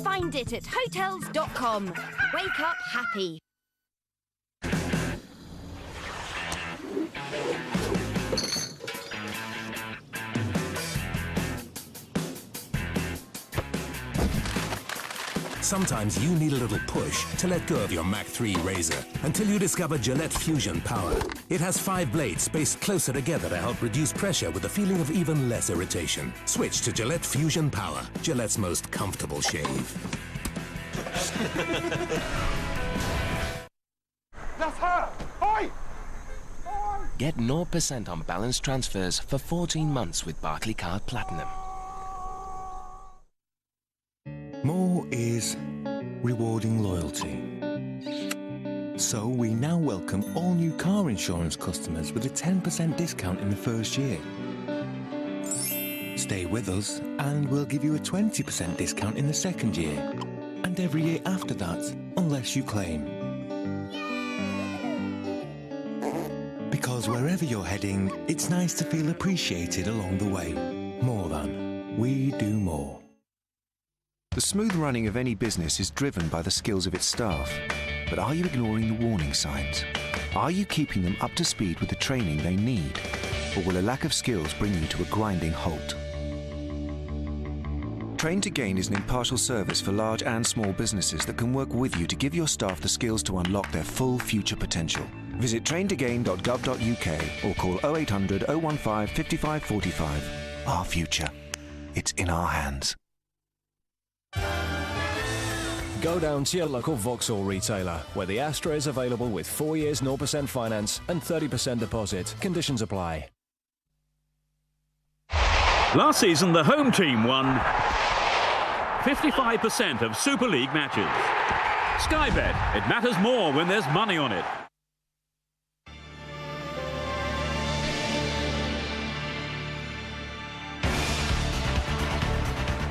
find it at hotels.com. Wake up happy. Sometimes you need a little push to let go of your Mach 3 razor until you discover Gillette Fusion Power. It has 5 blades spaced closer together to help reduce pressure with a feeling of even less irritation. Switch to Gillette Fusion Power, Gillette's most comfortable shave. That's her! Oi! Get 0% on balance transfers for 14 months with Barclaycard Platinum. More is rewarding loyalty. So we now welcome all new car insurance customers with a 10% discount in the first year. Stay with us and we'll give you a 20% discount in the second year. And every year after that, unless you claim. Because wherever you're heading, it's nice to feel appreciated along the way. More than. We do more. The smooth running of any business is driven by the skills of its staff. But are you ignoring the warning signs? Are you keeping them up to speed with the training they need? Or will a lack of skills bring you to a grinding halt? Train to Gain is an impartial service for large and small businesses that can work with you to give your staff the skills to unlock their full future potential. Visit traintogain.gov.uk or call 0800 015 5545. Our future. It's in our hands. Go down to your local Vauxhall retailer, where the Astra is available with 4 years 0% finance and 30% deposit. Conditions apply. Last season, the home team won 55% of Super League matches. Sky Bet. It matters more when there's money on it.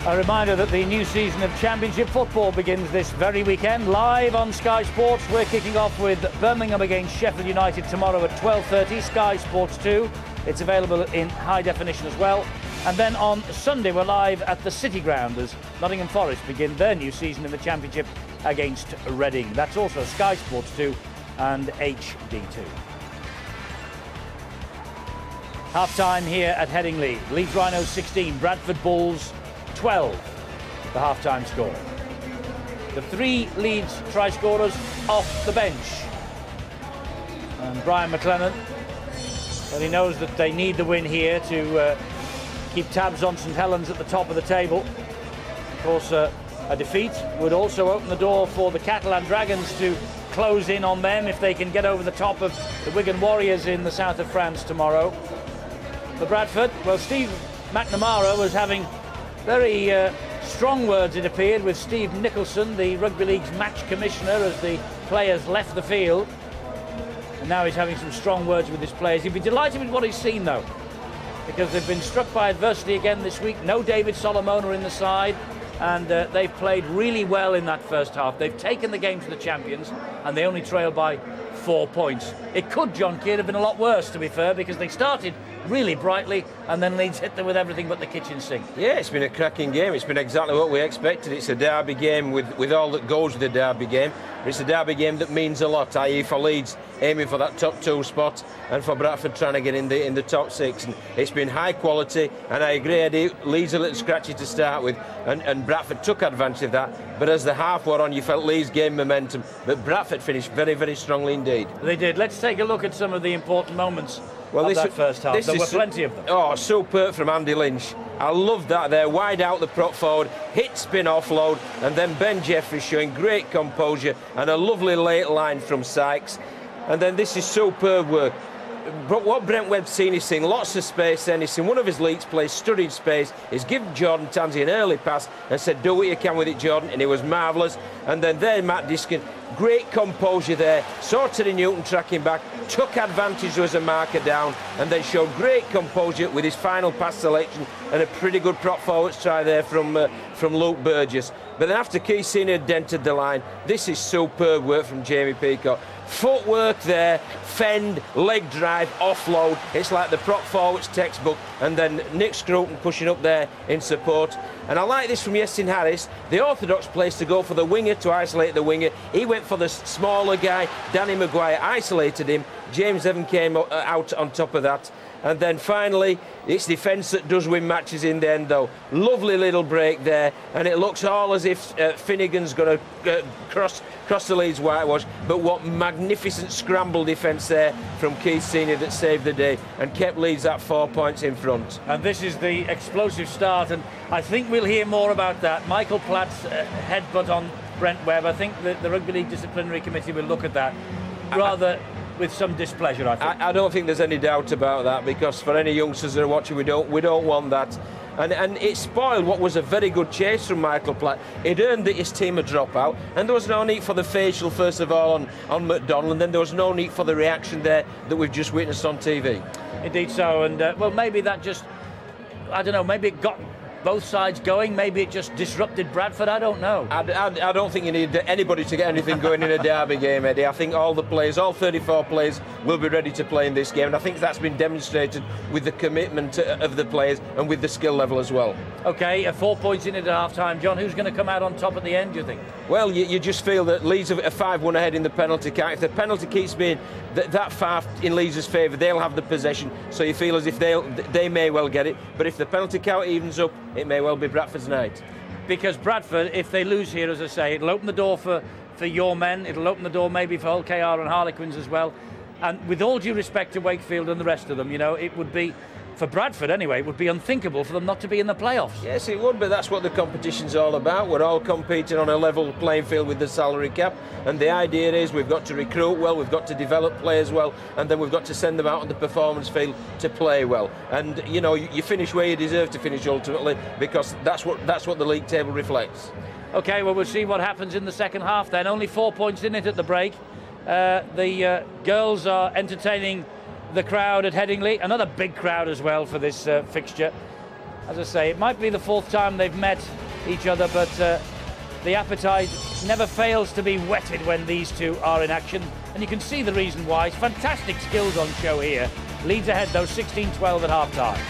A reminder that the new season of Championship football begins this very weekend. Live on Sky Sports, we're kicking off with Birmingham against Sheffield United tomorrow at 12:30, Sky Sports 2. It's available in high definition as well. And then on Sunday, we're live at the City Ground as Nottingham Forest begin their new season in the Championship against Reading. That's also Sky Sports 2 and HD2. Half-time here at Headingley. Leeds Rhinos 16, Bradford Bulls 12, the half-time score. The three Leeds try-scorers off the bench. And Brian McLennan, well, he knows that they need the win here to keep tabs on St Helens at the top of the table. Of course, a defeat would also open the door for the Catalan Dragons to close in on them if they can get over the top of the Wigan Warriors in the south of France tomorrow. For Bradford, well, Steve McNamara was having very strong words, it appeared, with Steve Nicholson, the Rugby League's match commissioner, as the players left the field. And now he's having some strong words with his players. He'd be delighted with what he's seen, though, because they've been struck by adversity again this week. No David Solomona in the side, and they've played really well in that first half. They've taken the game to the champions, and they only trail by 4 points. It could, John Kidd, have been a lot worse, to be fair, because they started really brightly and then Leeds hit them with everything but the kitchen sink. Yeah, it's been a cracking game. It's been exactly what we expected. It's a derby game with all that goes with the derby game. It's a derby game that means a lot, i.e. for Leeds aiming for that top 2 spot and for Bradford trying to get in the top 6. And it's been high quality, and I agree, Eddie, Leeds a little scratchy to start with, and Bradford took advantage of that. But as the half wore on, you felt Leeds gained momentum, but Bradford finished very, very strongly indeed. They did. Let's take a look at some of the important moments of that first half. There were plenty of them. Oh, superb from Andy Lynch. I love that there, wide out the prop forward, hit spin offload, and then Ben Jeffries showing great composure and a lovely late line from Sykes. And then this is superb work. What Brent Webb's seen, he's seen lots of space then. He's seen one of his Leeds players studied space. He's given Jordan Tansey an early pass and said, do what you can with it, Jordan, and it was marvellous. And then there, Matt Diskin, great composure there, saw Terry Newton tracking back, took advantage as a marker down, and then showed great composure with his final pass selection and a pretty good prop forwards try there from Luke Burgess. But then after Keith Senior dented the line, this is superb work from Jamie Peacock. Footwork there, fend, leg drive, offload. It's like the prop forwards textbook. And then Nick Scruton pushing up there in support. And I like this from Yasin Harris, the orthodox place to go for the winger to isolate the winger. He went for the smaller guy. Danny Maguire isolated him. James Evan came out on top of that. And then finally, it's defence that does win matches in the end, though. Lovely little break there, and it looks all as if Finnegan's going to cross the Leeds whitewash. But what magnificent scramble defence there from Keith Senior that saved the day and kept Leeds at 4 points in front. And this is the explosive start, and I think we'll hear more about that. Michael Platt's headbutt on Brent Webb. I think that the Rugby League Disciplinary Committee will look at that rather with some displeasure, I think. I don't think there's any doubt about that, because for any youngsters that are watching, we don't want that. And it spoiled what was a very good chase from Michael Platt. It earned his team a dropout, and there was no need for the facial, first of all, on McDonald, and then there was no need for the reaction there that we've just witnessed on TV. Indeed so, and well, maybe that just, I don't know, maybe it got both sides going? Maybe it just disrupted Bradford, I don't know. I don't think you need anybody to get anything going in a derby game, Eddie. I think all the players, all 34 players, will be ready to play in this game, and I think that's been demonstrated with the commitment of the players and with the skill level as well. OK, 4 points in it at half-time. John, who's going to come out on top at the end, do you think? Well, you just feel that Leeds are 5-1 ahead in the penalty count. If the penalty keeps being that far in Leeds' favour, they'll have the possession, so you feel as if they may well get it, but if the penalty count evens up, it may well be Bradford's night. Because Bradford, if they lose here, as I say, it'll open the door for your men, it'll open the door maybe for Hull KR and Harlequins as well, and with all due respect to Wakefield and the rest of them, you know, it would be, for Bradford anyway, it would be unthinkable for them not to be in the playoffs. Yes, it would, but that's what the competition's all about. We're all competing on a level playing field with the salary cap, and the idea is we've got to recruit well, we've got to develop players well, and then we've got to send them out on the performance field to play well. And you know, you finish where you deserve to finish ultimately, because that's what the league table reflects. OK, well, we'll see what happens in the second half then. Only 4 points in it at the break. The girls are entertaining the crowd at Headingley, another big crowd as well for this fixture. As I say, it might be the 4th time they've met each other, but the appetite never fails to be whetted when these two are in action, and you can see the reason why. Fantastic skills on show here. Leeds ahead though, 16-12 at half-time.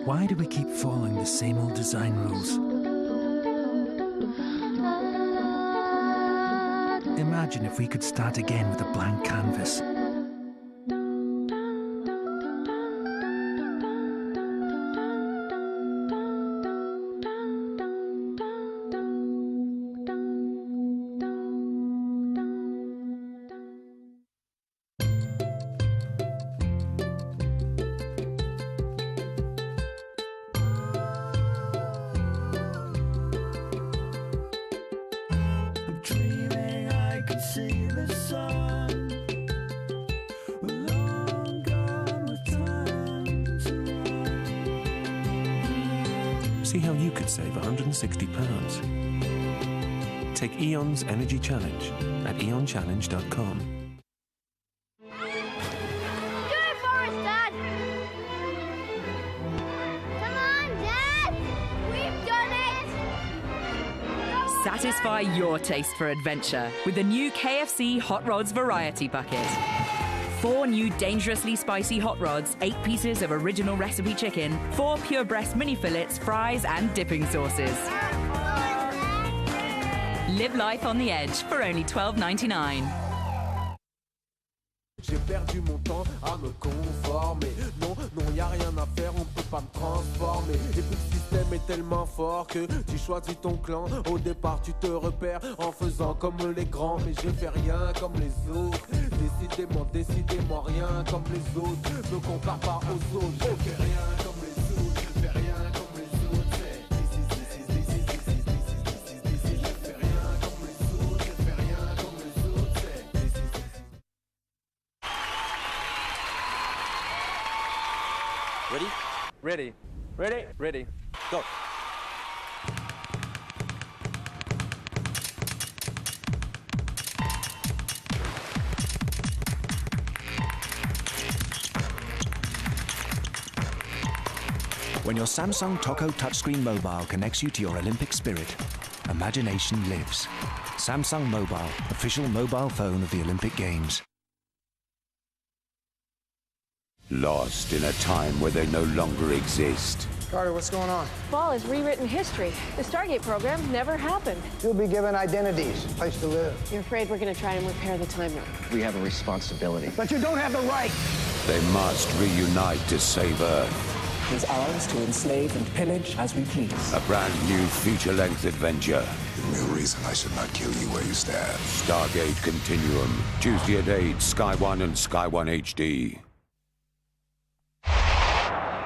Why do we keep following the same old design rules? Imagine if we could start again with a blank canvas. See how you could save £160. Take Eon's Energy Challenge at eonchallenge.com. Do it for us, Dad! Come on, Dad! We've done it! Satisfy your taste for adventure with the new KFC Hot Rods Variety Bucket. 4 new dangerously spicy hot rods, 8 pieces of original recipe chicken, 4 pure breast mini fillets, fries and dipping sauces. Live life on the edge for only $12.99. J'ai perdu mon temps à me conformer. Non, non, y a rien à faire, on peut pas me transformer. Et puis le système est tellement fort que tu choisis ton clan. Au départ, tu te repères en faisant comme les grands. Mais je fais rien comme les autres. Décidément rien comme les autres. Me compare pas aux autres. Je fais rien comme les autres. Je fais rien comme les autres. Je fais rien comme les autres. Je fais rien comme les autres. Ready? Ready. Ready? Ready. Go. When your Samsung Toco touchscreen mobile connects you to your Olympic spirit, imagination lives. Samsung Mobile, official mobile phone of the Olympic Games. Lost in a time where they no longer exist. Carter, what's going on? Ball has rewritten history. The Stargate program never happened. You'll be given identities, a place to live. You're afraid we're going to try and repair the timeline. We have a responsibility. But you don't have the right. They must reunite to save Earth. is ours to enslave and pillage as we please. A brand new feature-length adventure. Give me a reason I should not kill you where you stand. Stargate Continuum. Tuesday at 8, Sky 1 and Sky 1 HD.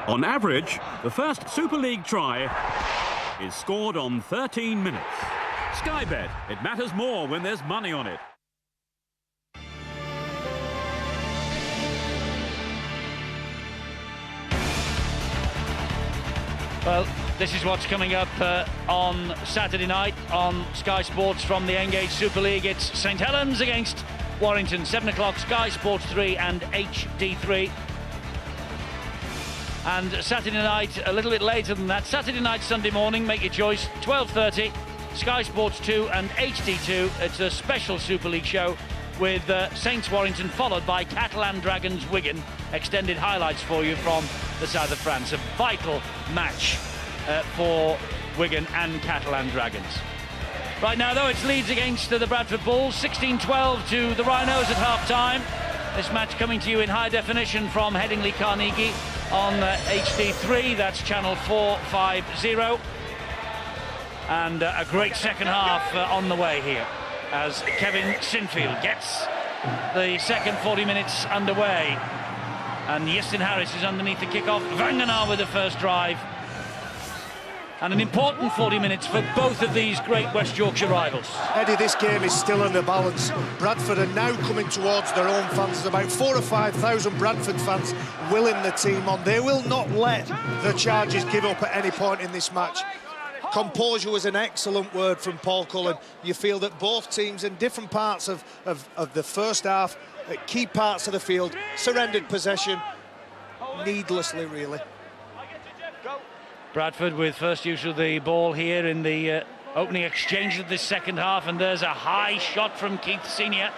On average, the first Super League try is scored on 13 minutes. Sky Bet. It matters more when there's money on it. Well, this is what's coming up on Saturday night on Sky Sports from the Engage Super League. It's St Helens against Warrington, 7 o'clock, Sky Sports 3 and HD3. And Saturday night, a little bit later than that, Saturday night, Sunday morning, make your choice, 12:30, Sky Sports 2 and HD2. It's a special Super League show with Saints Warrington, followed by Catalan Dragons Wigan. Extended highlights for you from the south of France. A vital match for Wigan and Catalan Dragons. Right now, though, it's Leeds against the Bradford Bulls, 16-12 to the Rhinos at half-time. This match coming to you in high definition from Headingley Carnegie on HD3, that's channel 450. And a great second half on the way here as Kevin Sinfield gets the second 40 minutes underway. And Justin Harris is underneath the kickoff. Wangenaar with the first drive. And an important 40 minutes for both of these great West Yorkshire rivals. Eddie, this game is still in the balance. Bradford are now coming towards their own fans. There's about 4,000 or 5,000 Bradford fans willing the team on. They will not let the Chargers give up at any point in this match. Composure was an excellent word from Paul Cullen. You feel that both teams in different parts of the first half, at key parts of the field, surrendered possession needlessly, really. Bradford with first use of the ball here in the opening exchange of this second half, and there's a high shot from Keith Senior.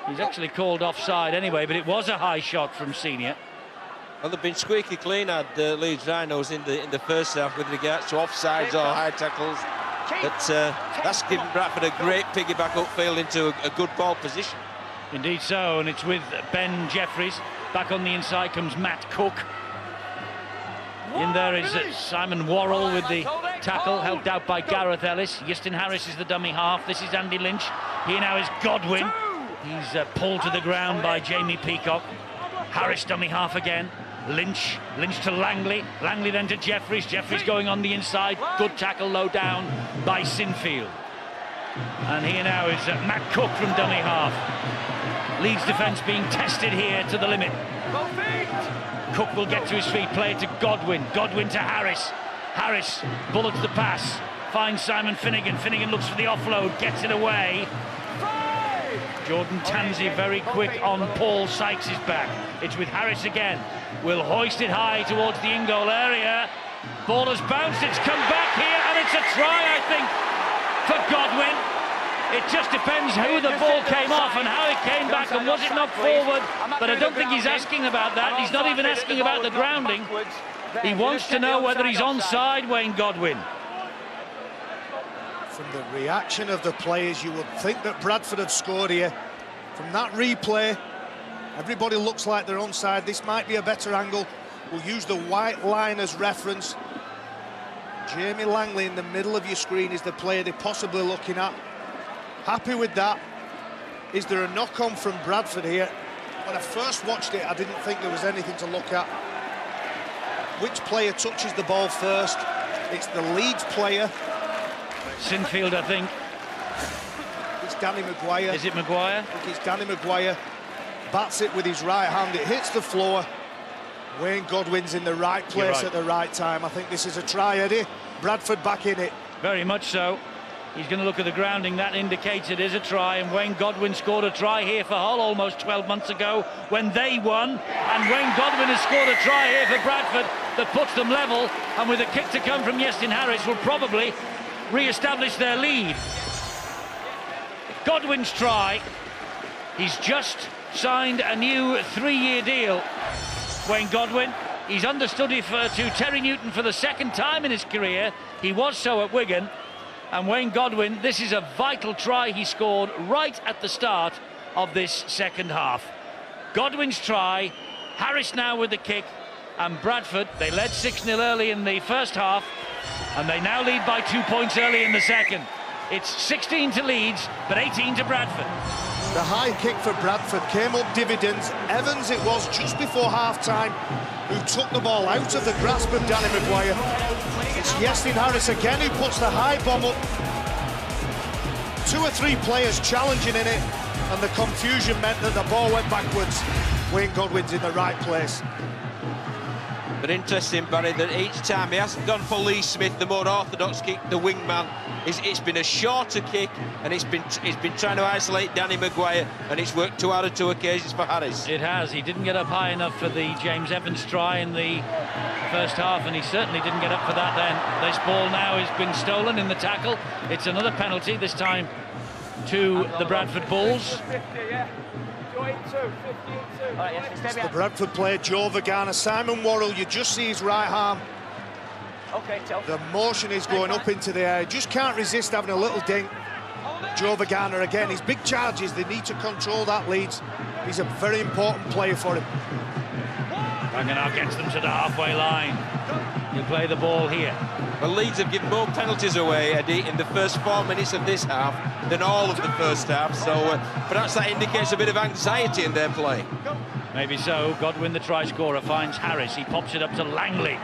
He's actually called offside anyway, but it was a high shot from Senior. Well, they've been squeaky clean at Leeds Rhinos in the first half with regards to offsides or high tackles. But that's given Bradford a great piggyback upfield into a good ball position. Indeed so, and it's with Ben Jeffries. Back on the inside comes Matt Cook. In there is Simon Worrell with the tackle, helped out by Gareth Ellis. Justin Harris is the dummy half. This is Andy Lynch. Here now is Godwin. He's pulled to the ground by Jamie Peacock. Harris dummy half again. Lynch to Langley. Langley then to Jeffries. Jeffries going on the inside. Good tackle low down by Sinfield. And here now is Matt Cook from dummy half. Leeds defence being tested here to the limit. Cook will get to his feet, play it to Godwin. Godwin to Harris. Harris bullets the pass. Finds Simon Finnegan. Finnegan looks for the offload, gets it away. Jordan Tansey very quick on Paul Sykes' back. It's with Harris again. Will hoist it high towards the in-goal area. Ball has bounced, it's come back here, and it's a try, I think, for Godwin. It just depends who the ball came off and how it came back and was it knocked forward. But I don't think he's asking about that. He's not even asking about the grounding. He wants to know whether he's onside, Wayne Godwin. From the reaction of the players, you would think that Bradford have scored here. From that replay, everybody looks like they're onside. This might be a better angle. We'll use the white line as reference. Jamie Langley in the middle of your screen is the player they're possibly looking at. Happy with that. Is there a knock-on from Bradford here? When I first watched it, I didn't think there was anything to look at. Which player touches the ball first? It's the Leeds player. Sinfield, I think. It's Danny Maguire. Is it Maguire? I think it's Danny Maguire. Bats it with his right hand. It hits the floor. Wayne Godwin's in the right place at the right time. I think this is a try, Eddie. Bradford back in it. Very much so. He's going to look at the grounding. That indicates it is a try, and Wayne Godwin scored a try here for Hull almost 12 months ago when they won, and Wayne Godwin has scored a try here for Bradford that puts them level, and with a kick to come from Justin Harris will probably re-establish their lead. Godwin's try. He's just signed a new 3-year deal. Wayne Godwin. He's understudy to Terry Newton for the second time in his career. He was so at Wigan. And Wayne Godwin, this is a vital try he scored right at the start of this second half. Godwin's try Harris now with the kick, and Bradford, they led 6-0 early in the first half, and they now lead by 2 points early in the second. It's 16 to Leeds, but 18 to Bradford. The high kick for Bradford came up dividends. Evans, it was just before half-time, who took the ball out of the grasp of Danny Maguire. It's Yestin Harris again who puts the high bomb up. 2 or 3 players challenging in it, and the confusion meant that the ball went backwards. Wayne Godwin's in the right place. But interesting, Barry, that each time he hasn't gone for Lee Smith, the more orthodox kick, the wingman. It's been a shorter kick, and he's been trying to isolate Danny Maguire, and it's worked 2 out of 2 occasions for Harris. It has. He didn't get up high enough for the James Evans try in the first half, and he certainly didn't get up for that then. This ball now has been stolen in the tackle. It's another penalty, this time to the Bradford Bulls. It's the Bradford player, Joe Vagana. Simon Worrell, you just see his right arm. The motion is going up into the air. Just can't resist having a little dink. Joe Vagana again, his big charges, they need to control that Leeds. He's a very important player for him. Vagana gets them to the halfway line. He'll play the ball here. Well, Leeds have given more penalties away, Eddie, in the first 4 minutes of this half than all of the first half, so perhaps that indicates a bit of anxiety in their play. Maybe so. Godwin, the try scorer, finds Harris. He pops it up to Langley.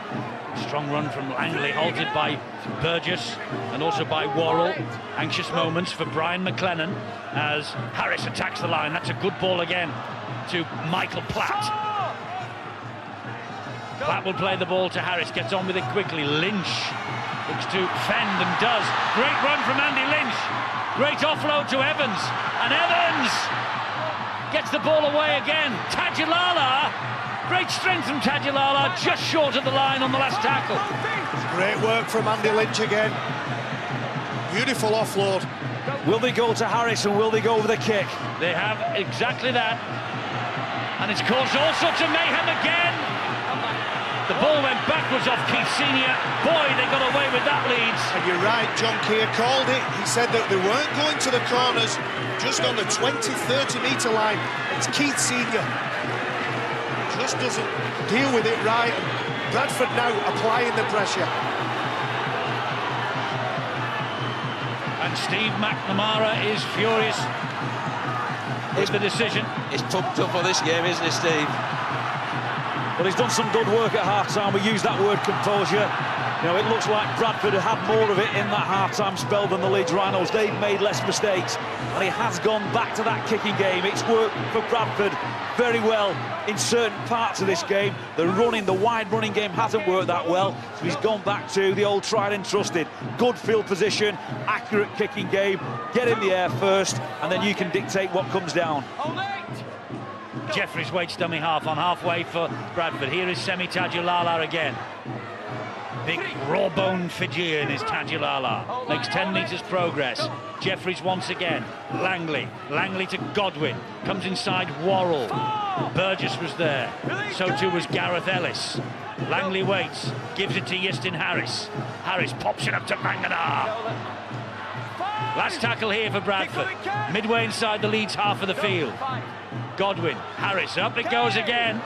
Strong run from Langley, halted by Burgess and also by Worrell. Anxious moments for Brian McLennan as Harris attacks the line. That's a good ball again to Michael Platt. Platt will play the ball to Harris, gets on with it quickly. Lynch looks to fend and does. Great run from Andy Lynch. Great offload to Evans. And Evans gets the ball away again. Tajulala. Great strength from Tajulala, just short of the line on the last tackle. Great work from Andy Lynch again. Beautiful offload. Will they go to Harris and will they go for the kick? They have exactly that. And it's caused all sorts of mayhem again. The ball went backwards off Keith Senior. Boy, they got away with that, Leeds. And you're right, John Keir called it. He said that they weren't going to the corners, just on the 20-30 metre line. It's Keith Senior. Just doesn't deal with it right. And Bradford now applying the pressure. And Steve McNamara is furious with the decision. It's pumped up for this game, isn't it, Steve? Well, he's done some good work at half-time. We use that word composure. You know, it looks like Bradford had more of it in that half-time spell than the Leeds Rhinos. They've made less mistakes, and he has gone back to that kicking game. It's worked for Bradford very well in certain parts of this game. The wide running game hasn't worked that well, so he's gone back to the old tried and trusted. Good field position, accurate kicking game. Get in the air first, and then you can dictate what comes down. Jeffries waits dummy half on halfway for Bradford. Here is Semi Tajulala again. Big raw-boned Fijian is Tajulala. Makes 10 metres progress. Jeffries once again. Langley to Godwin. Comes inside Worrell. Burgess was there. So too was Gareth Ellis. Langley waits. Gives it to Yestin Harris. Harris pops it up to Mangana. Last tackle here for Bradford. Midway inside the Leeds half of the field. Godwin, Harris, up it goes again.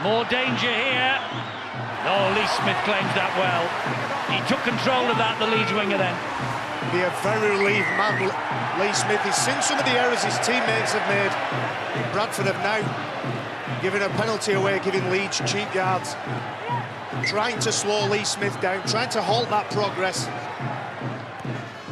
More danger here. Oh, Lee Smith claims that well. He took control of that, the Leeds winger then. Be a very relieved man, Lee Smith. He's seen some of the errors his teammates have made. Bradford have now given a penalty away, giving Leeds cheap yards. Trying to slow Lee Smith down, trying to halt that progress.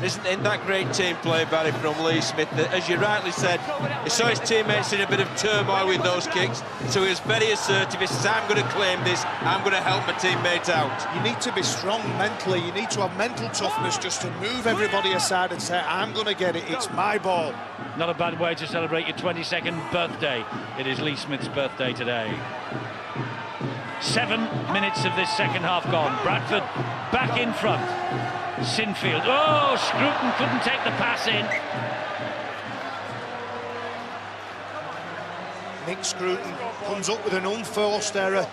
Isn't that great team play, Barry, from Lee Smith? As you rightly said, he saw his teammates in a bit of turmoil with those kicks, so he was very assertive. He says, I'm going to claim this, I'm going to help my teammates out. You need to be strong mentally, you need to have mental toughness just to move everybody aside and say, I'm going to get it, it's my ball. Not a bad way to celebrate your 22nd birthday. It is Lee Smith's birthday today. 7 minutes of this second half gone. Bradford back in front. Sinfield. Oh, Scruton couldn't take the pass in. Nick Scruton comes up with an unforced error.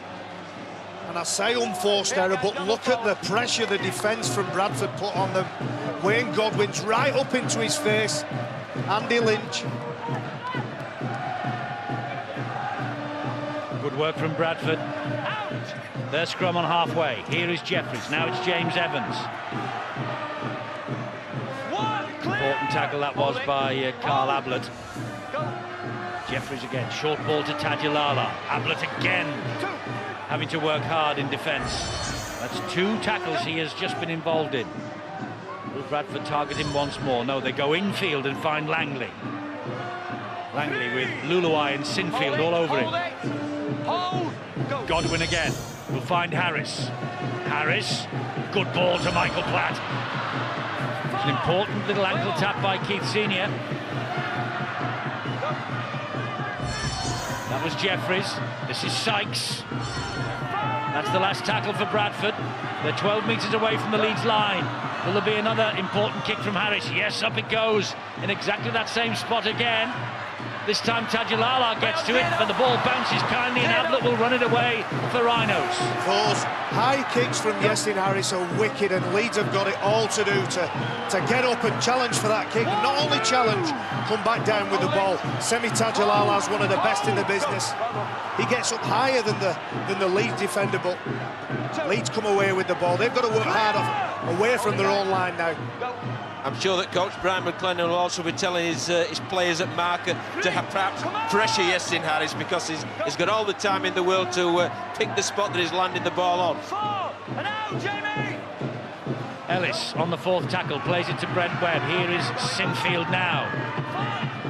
And I say unforced error, but look at the pressure the defence from Bradford put on them. Wayne Godwin's right up into his face. Andy Lynch. Good work from Bradford. Their scrum on halfway. Here is Jeffries. Now it's James Evans. Important tackle that was by Carl Ablett. Jeffries again. Short ball to Tadulala. Ablett again having to work hard in defence. That's 2 tackles he has just been involved in. Will Bradford target him once more? No, they go infield and find Langley. Langley with Luluai and Sinfield all over him. Godwin again. Will find Harris. Harris. Good ball to Michael Platt. It's an important little ankle tap by Keith Senior. That was Jeffries. This is Sykes. That's the last tackle for Bradford. They're 12 metres away from the Leeds line. Will there be another important kick from Harris? Yes, up it goes in exactly that same spot again. This time Tadulala gets to it, but the ball bounces kindly and Ablett will run it away for Rhinos. Those high kicks from Yasin Harris are wicked, and Leeds have got it all to do to get up and challenge for that kick. And not only challenge, come back down with the ball. Semi Tadulala is one of the best in the business. He gets up higher than the Leeds defender, but Leeds come away with the ball. They've got to work hard away from their own line now. I'm sure that coach Brian McLennan will also be telling his players at marker to have perhaps pressure Yasin Harris, because he's got all the time in the world to pick the spot that he's landing the ball on. Ellis on the 4th tackle plays it to Brent Webb. Here is Sinfield now.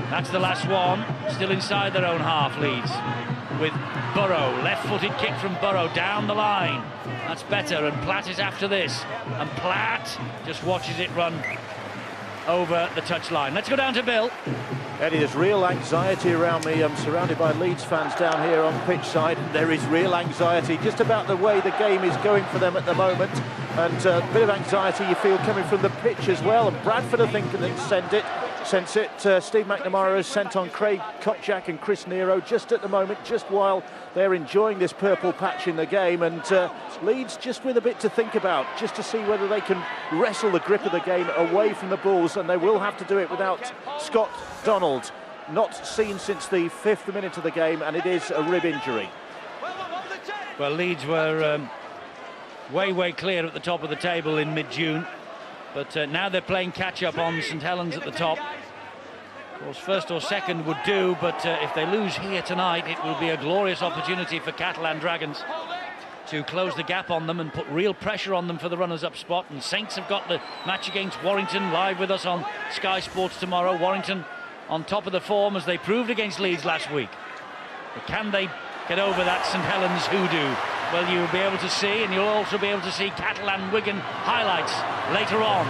That's the last one. Still inside their own half, Leeds. With Burrow, left-footed kick from Burrow down the line. That's better, and Platt is after this. And Platt just watches it run over the touchline. Let's go down to Bill. Eddie, there's real anxiety around me. I'm surrounded by Leeds fans down here on pitch side. There is real anxiety just about the way the game is going for them at the moment. And a bit of anxiety you feel coming from the pitch as well. And Bradford, I think, can sense it. Steve McNamara has sent on Craig Kopczak and Chris Nero just at the moment, just while they're enjoying this purple patch in the game. And Leeds just with a bit to think about, just to see whether they can wrestle the grip of the game away from the Bulls. And they will have to do it without Scott Donald, not seen since the 5th minute of the game, and it is a rib injury. Well, Leeds were way clear at the top of the table in mid-June, but now they're playing catch-up on St Helens at the top. Of course, 1st or 2nd would do, but if they lose here tonight, it will be a glorious opportunity for Catalan Dragons to close the gap on them and put real pressure on them for the runners-up spot. And Saints have got the match against Warrington live with us on Sky Sports tomorrow. Warrington on top of the form, as they proved against Leeds last week. But can they get over that St Helens hoodoo? Well, you'll be able to see, and you'll also be able to see Catalan Wigan highlights later on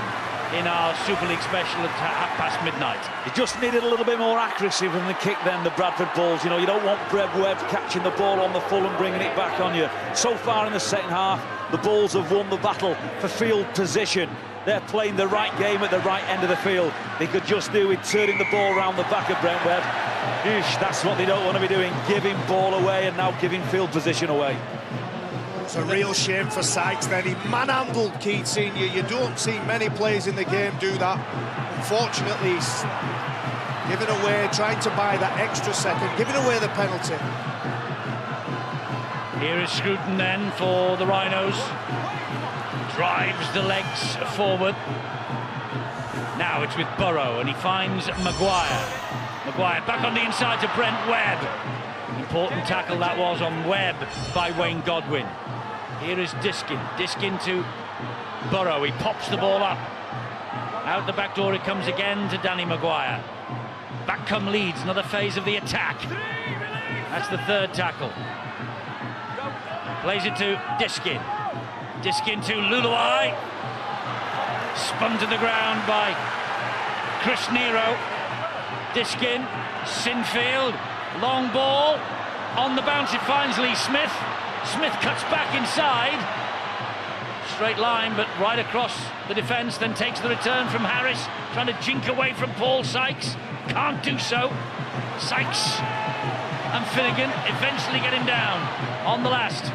in our Super League special at midnight. You just needed a little bit more accuracy from the kick then, the Bradford Bulls. You know, you don't want Brent Webb catching the ball on the full and bringing it back on you. So far in the second half, the Bulls have won the battle for field position. They're playing the right game at the right end of the field. They could just do with turning the ball around the back of Brent Webb. That's what they don't want to be doing, giving ball away and now giving field position away. It's a real shame for Sykes then. He manhandled Keith Senior. You don't see many players in the game do that. Unfortunately, he's giving away, trying to buy that extra second, giving away the penalty. Here is Scruton then for the Rhinos. Drives the legs forward. Now it's with Burrow, and he finds Maguire. Maguire back on the inside to Brent Webb. Important tackle that was on Webb by Wayne Godwin. Here is Diskin. Diskin to Burrow. He pops the ball up. Out the back door it comes again to Danny Maguire. Back come Leeds, another phase of the attack. That's the 3rd tackle. Plays it to Diskin. Diskin to Luluai. Spun to the ground by Chris Nero. Diskin, Sinfield, long ball. On the bounce it finds Lee Smith. Smith cuts back inside. Straight line, but right across the defence, then takes the return from Harris, trying to jink away from Paul Sykes. Can't do so. Sykes and Finnegan eventually get him down on the last.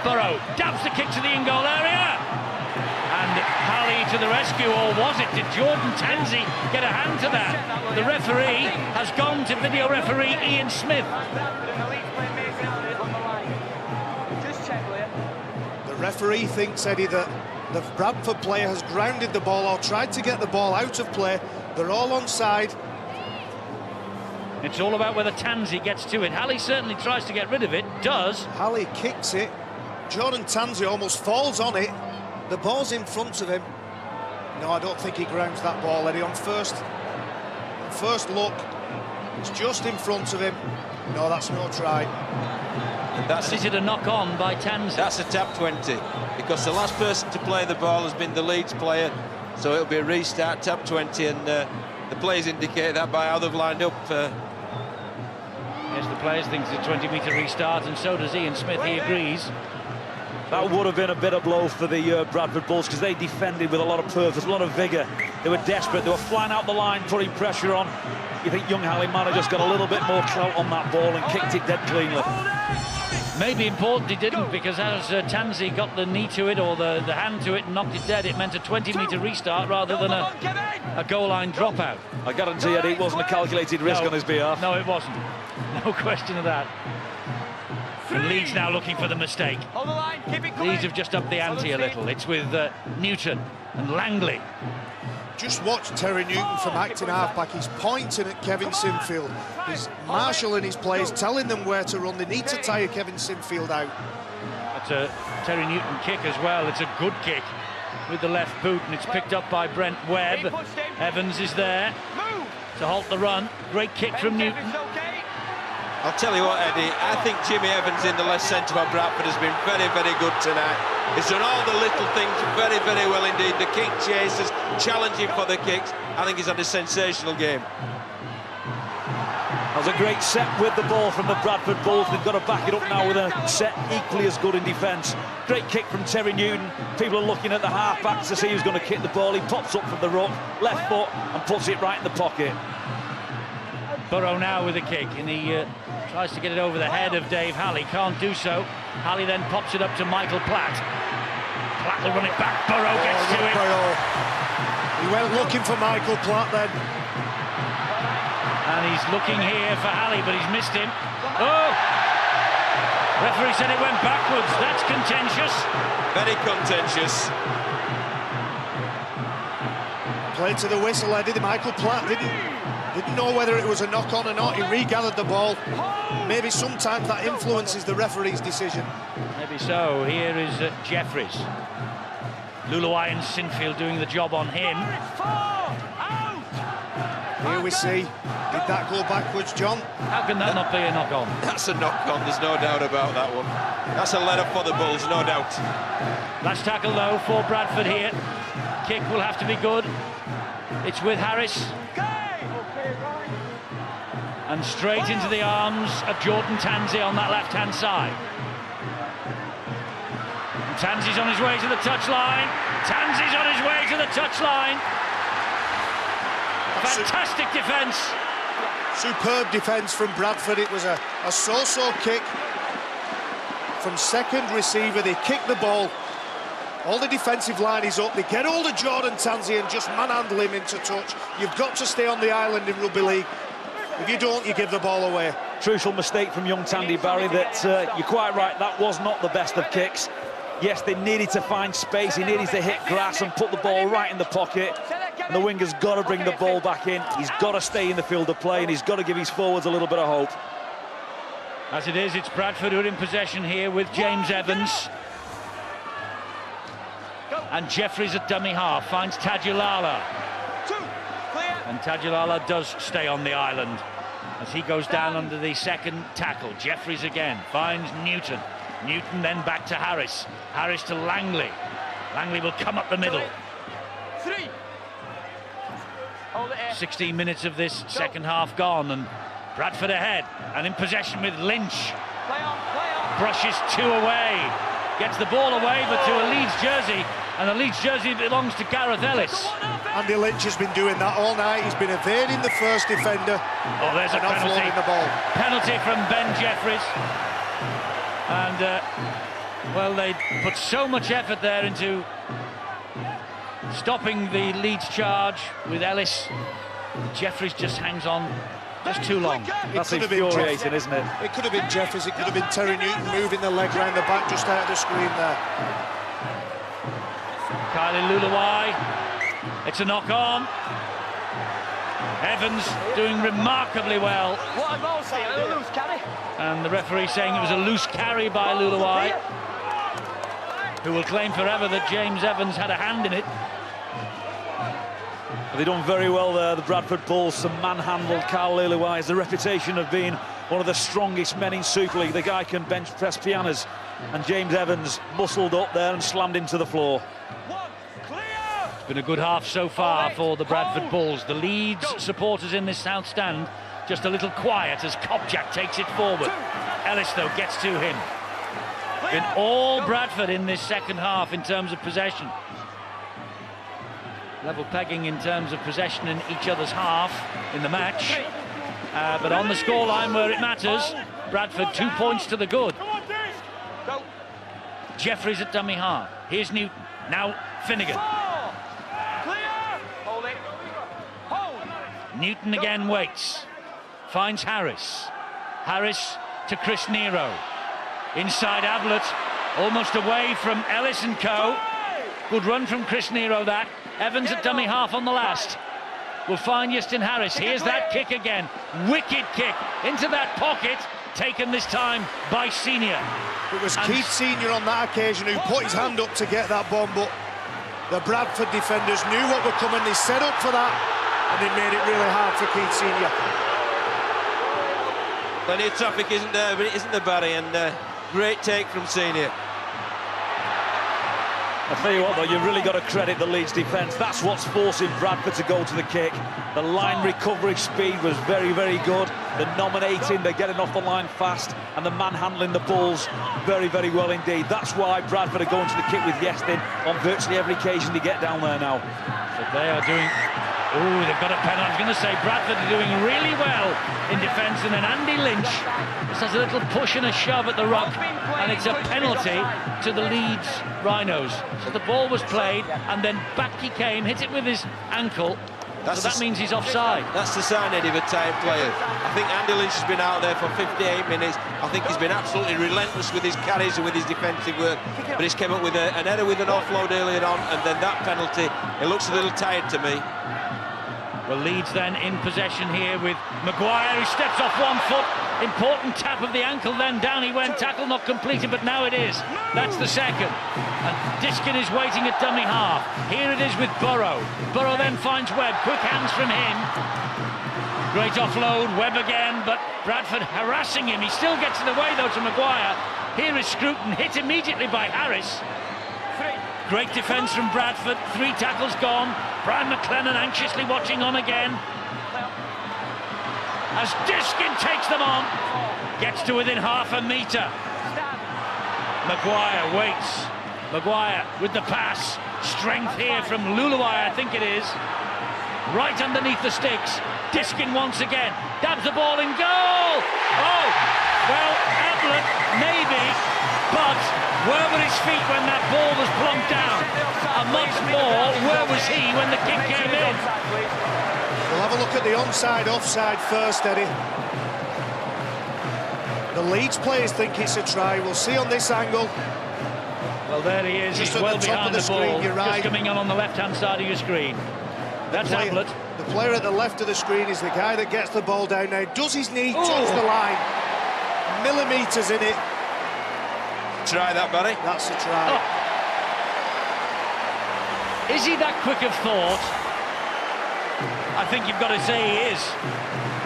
Burrow dabs the kick to the in-goal area. And Halley to the rescue, or was it? Did Jordan Tansey get a hand to that? The referee has gone to video referee Ian Smith. The referee thinks, Eddie, that the Bradford player has grounded the ball or tried to get the ball out of play. They're all onside. It's all about whether Tansey gets to it. Halley certainly tries to get rid of it, does. Halley kicks it. Jordan Tansey almost falls on it. The ball's in front of him. No, I don't think he grounds that ball, Eddie. On first look, it's just in front of him. No, that's no try. Is it a knock-on by Tansey? That's a tap 20, because the last person to play the ball has been the Leeds player, so it'll be a restart, tap 20, and the players indicate that by how they've lined up. Yes, the players think it's a 20-metre restart, and so does Ian Smith. He agrees. That would have been a bitter blow for the Bradford Bulls, because they defended with a lot of purpose, a lot of vigour. They were desperate, they were flying out the line, putting pressure on. You think young Halley might have just got a little bit more clout on that ball and kicked it dead cleanly. Maybe important he didn't, because as Tansey got the knee to it or the hand to it and knocked it dead, it meant a 20-metre restart rather than a goal line dropout. I guarantee you it wasn't a calculated risk on his behalf. No, it wasn't. No question of that. And Leeds now looking for the mistake. Hold the line, keep it coming. Leeds have just upped the ante a little. It's with Newton and Langley. Just watch Terry Newton from acting halfback. He's pointing at Kevin Sinfield. He's marshalling his players, telling them where to run. They need to tire Kevin Sinfield out. That's a Terry Newton kick as well. It's a good kick with the left boot, and it's picked up by Brent Webb. Evans is there to halt the run. Great kick from Newton. I'll tell you what, Eddie, I think Jimmy Evans in the left centre for Bradford has been very, very good tonight. He's done all the little things very, very well indeed. The kick chases, challenging for the kicks. I think he's had a sensational game. That was a great set with the ball from the Bradford Bulls. They've got to back it up now with a set equally as good in defence. Great kick from Terry Newton. People are looking at the half-backs to see who's going to kick the ball. He pops up from the ruck, left foot, and puts it right in the pocket. Burrow now with a kick, and he tries to get it over the head of Dave Halley. Can't do so. Halley then pops it up to Michael Platt. Platt will run it back. Burrow gets to it. Burrow. He went looking for Michael Platt then. And he's looking here for Halley, but he's missed him. Oh! Referee said it went backwards. That's contentious. Very contentious. Played to the whistle, Eddie. Michael Platt didn't know whether it was a knock-on or not. He regathered the ball. Maybe sometimes that influences the referee's decision. Maybe so. Here is Jeffries. Luluai and Sinfield doing the job on him. Here we see, did that go backwards, John? How can that not be a knock-on? That's a knock-on, there's no doubt about that one. That's a let-up for the Bulls, no doubt. Last tackle, though, for Bradford here. Kick will have to be good. It's with Harris. And straight into the arms of Jordan Tansey on that left-hand side. And Tansey's on his way to the touchline. Tansey's on his way to the touchline. Fantastic defence. Superb defence from Bradford. It was a so-so kick from second receiver. They kick the ball. All the defensive line is up. They get hold of Jordan Tansey and just manhandle him into touch. You've got to stay on the island in rugby league. If you don't, you give the ball away. Crucial mistake from young Tandy Barry. That you're quite right, that was not the best of kicks. Yes, they needed to find space. He needed to hit grass and put the ball right in the pocket. And the winger's got to bring the ball back in. He's got to stay in the field of play, and he's got to give his forwards a little bit of hope. As it is, it's Bradford who are in possession here with James Evans. And Jeffries at dummy half finds Tajulala. And Tajulala does stay on the island as he goes down under the second tackle. Jeffries again finds Newton. Newton then back to Harris. Harris to Langley. Langley will come up the middle. 16 minutes of this second half gone, and Bradford ahead and in possession with Lynch. Brushes two away. Gets the ball away, but to a Leeds jersey, and the Leeds jersey belongs to Gareth Ellis. Andy Lynch has been doing that all night. He's been evading the first defender. Oh, there's a penalty. The ball. Penalty from Ben Jeffries. And, well, they put so much effort there into stopping the Leeds charge with Ellis. Jeffries just hangs on just too long. That's infuriating, isn't it? It could have been Jeffries, it could have been Terry Newton moving the leg round the back just out of the screen there. Kylie Luluwai, it's a knock on. Evans doing remarkably well. And the referee saying it was a loose carry by Luluwai, who will claim forever that James Evans had a hand in it. They've done very well there, the Bradford Bulls. Some manhandled. Carl Luluwai has the reputation of being one of the strongest men in Super League. The guy can bench press pianos, and James Evans muscled up there and slammed into the floor. It's been a good half so far for the Bradford Bulls. The Leeds supporters in this south stand just a little quiet as Kopjak takes it forward. Ellis, though, gets to him. Been all Bradford in this second half in terms of possession. Level pegging in terms of possession in each other's half in the match. But on the scoreline where it matters, Bradford 2 points to the good. Jeffries at dummy half. Here's Newton. Now Finnegan. Newton again waits. Finds Harris. Harris to Chris Nero. Inside Ablett. Almost away from Ellis and co. Good run from Chris Nero, that. Evans at dummy half on the last. Will find Justin Harris. Here's that kick again. Wicked kick into that pocket. Taken this time by Senior. It was Keith Senior on that occasion who put his hand up to get that bomb, but the Bradford defenders knew what were coming. They set up for that, and they made it really hard for Keith Senior. Plenty of traffic isn't there, but it isn't the Barry, and great take from Senior. I tell you what, though, you've really got to credit the Leeds defence. That's what's forcing Bradford to go to the kick. The line recovery speed was very, very good. The nominating, they're getting off the line fast, and the manhandling the Bulls very, very well indeed. That's why Bradford are going to the kick with Yestin on virtually every occasion they get down there now. So they are doing... Oh, they've got a penalty. I was going to say Bradford are doing really well in defence, and then Andy Lynch just has a little push and a shove at the ruck, and it's a penalty to the Leeds Rhinos. So the ball was played, and then back he came, hit it with his ankle. So that means he's offside. That's the sign, Eddie, of a tired player. I think Andy Lynch has been out there for 58 minutes. I think he's been absolutely relentless with his carries and with his defensive work. But he's come up with an error with an offload earlier on, and then that penalty, it looks a little tired to me. Well, Leeds then in possession here with Maguire, who steps off 1 foot. Important tap of the ankle, then down he went. Tackle not completed, but now it is. That's the second. And Diskin is waiting at dummy half. Here it is with Burrow. Burrow then finds Webb. Quick hands from him. Great offload. Webb again, but Bradford harassing him. He still gets in the way, though, to Maguire. Here is Scruton, hit immediately by Harris. Great defence from Bradford. 3 tackles gone. Brian McLennan anxiously watching on again. As Diskin takes them on. Gets to within half a metre. Maguire waits. Maguire with the pass. Strength here from Luluwai, I think it is. Right underneath the sticks. Diskin once again. Dabs the ball in goal. Oh, well, Ablett, maybe. But where were his feet when that ball was plunked down? And much more, where was he when the kick came in? We'll have a look at the onside, offside first, Eddie. The Leeds players think it's a try. We'll see on this angle. Well, there he is. He's well behind the ball. You're right. Just coming on the left-hand side of your screen. That's Ablett. The player at the left of the screen is the guy that gets the ball down now. Does his knee touch the line? Millimetres in it. Try that, Barry. That's a try. Oh. Is he that quick of thought? I think you've got to say he is.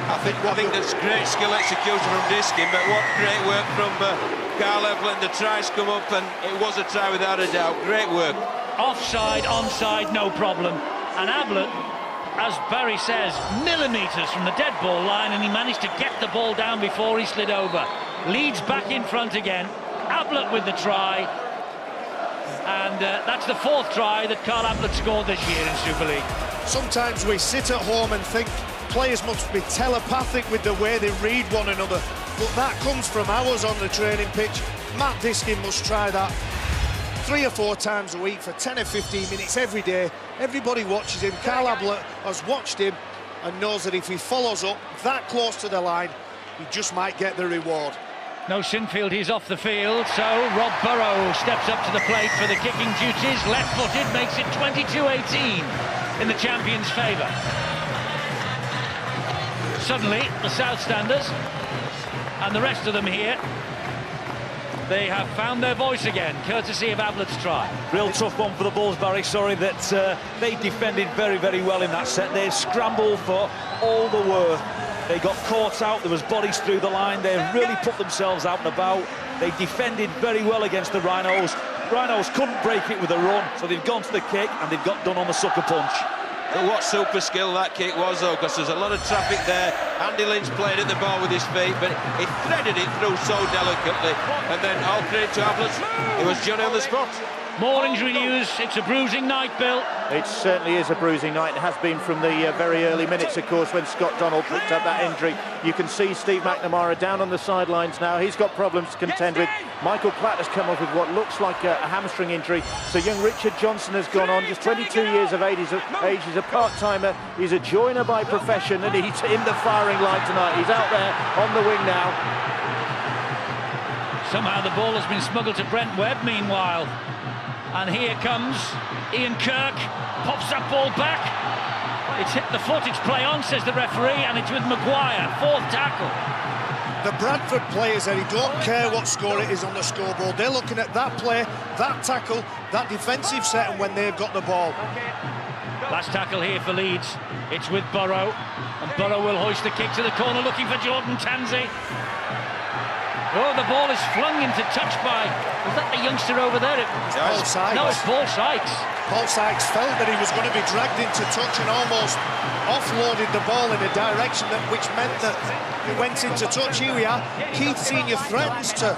I think that's great skill execution from Diskin, but what great work from Carl Ablett. The tries come up, and it was a try without a doubt. Great work. Offside, onside, no problem. And Ablett, as Barry says, millimetres from the dead ball line, and he managed to get the ball down before he slid over. Leeds back in front again. Ablett with the try, and that's the 4th try that Carl Ablett scored this year in Super League. Sometimes we sit at home and think players must be telepathic with the way they read one another, but that comes from hours on the training pitch. Matt Diskin must try that. 3 or 4 times a week for 10 or 15 minutes every day. Everybody watches him. Carl Ablett has watched him and knows that if he follows up that close to the line, he just might get the reward. No Sinfield, he's off the field, so Rob Burrow steps up to the plate for the kicking duties. Left-footed, makes it 22-18 in the champions' favour. Suddenly, the South Standers and the rest of them here, they have found their voice again, courtesy of Ablett's try. Real tough one for the Bulls, Barry. Sorry that they defended very, very well in that set. They scrambled for all the worth. They got caught out, there was bodies through the line, they really put themselves out and about. They defended very well against the Rhinos. Rhinos couldn't break it with a run, so they've gone to the kick and they've got done on the sucker punch. But what super skill that kick was, though, because there's a lot of traffic there. Andy Lynch played at the ball with his feet, but he threaded it through so delicately. And then all credit to Ablett, it was Johnny on the spot. More injury news. It's a bruising night, Bill. It certainly is a bruising night. It has been from the very early minutes, of course, when Scott Donald picked up that injury. You can see Steve McNamara down on the sidelines now. He's got problems to contend with. Michael Platt has come up with what looks like a hamstring injury. So young Richard Johnson has gone on, just 22 years of age. He's a part-timer. He's a joiner by profession, and he's in the firing line tonight. He's out there on the wing now. Somehow the ball has been smuggled to Brent Webb, meanwhile. And here comes Ian Kirk, pops that ball back. It's hit the foot, it's play on, says the referee, and it's with Maguire, 4th tackle. The Bradford players, Eddie, don't care what score it is on the scoreboard. They're looking at that play, that tackle, that defensive set, and when they've got the ball. Last tackle here for Leeds. It's with Burrow, and Burrow will hoist the kick to the corner, looking for Jordan Tanzi. Oh, the ball is flung into touch by, was that the youngster over there? It's Paul Sykes. No, it's Paul Sykes. Paul Sykes felt that he was going to be dragged into touch and almost offloaded the ball in a direction which meant that he went into touch. Here we are. Keith Senior threatens to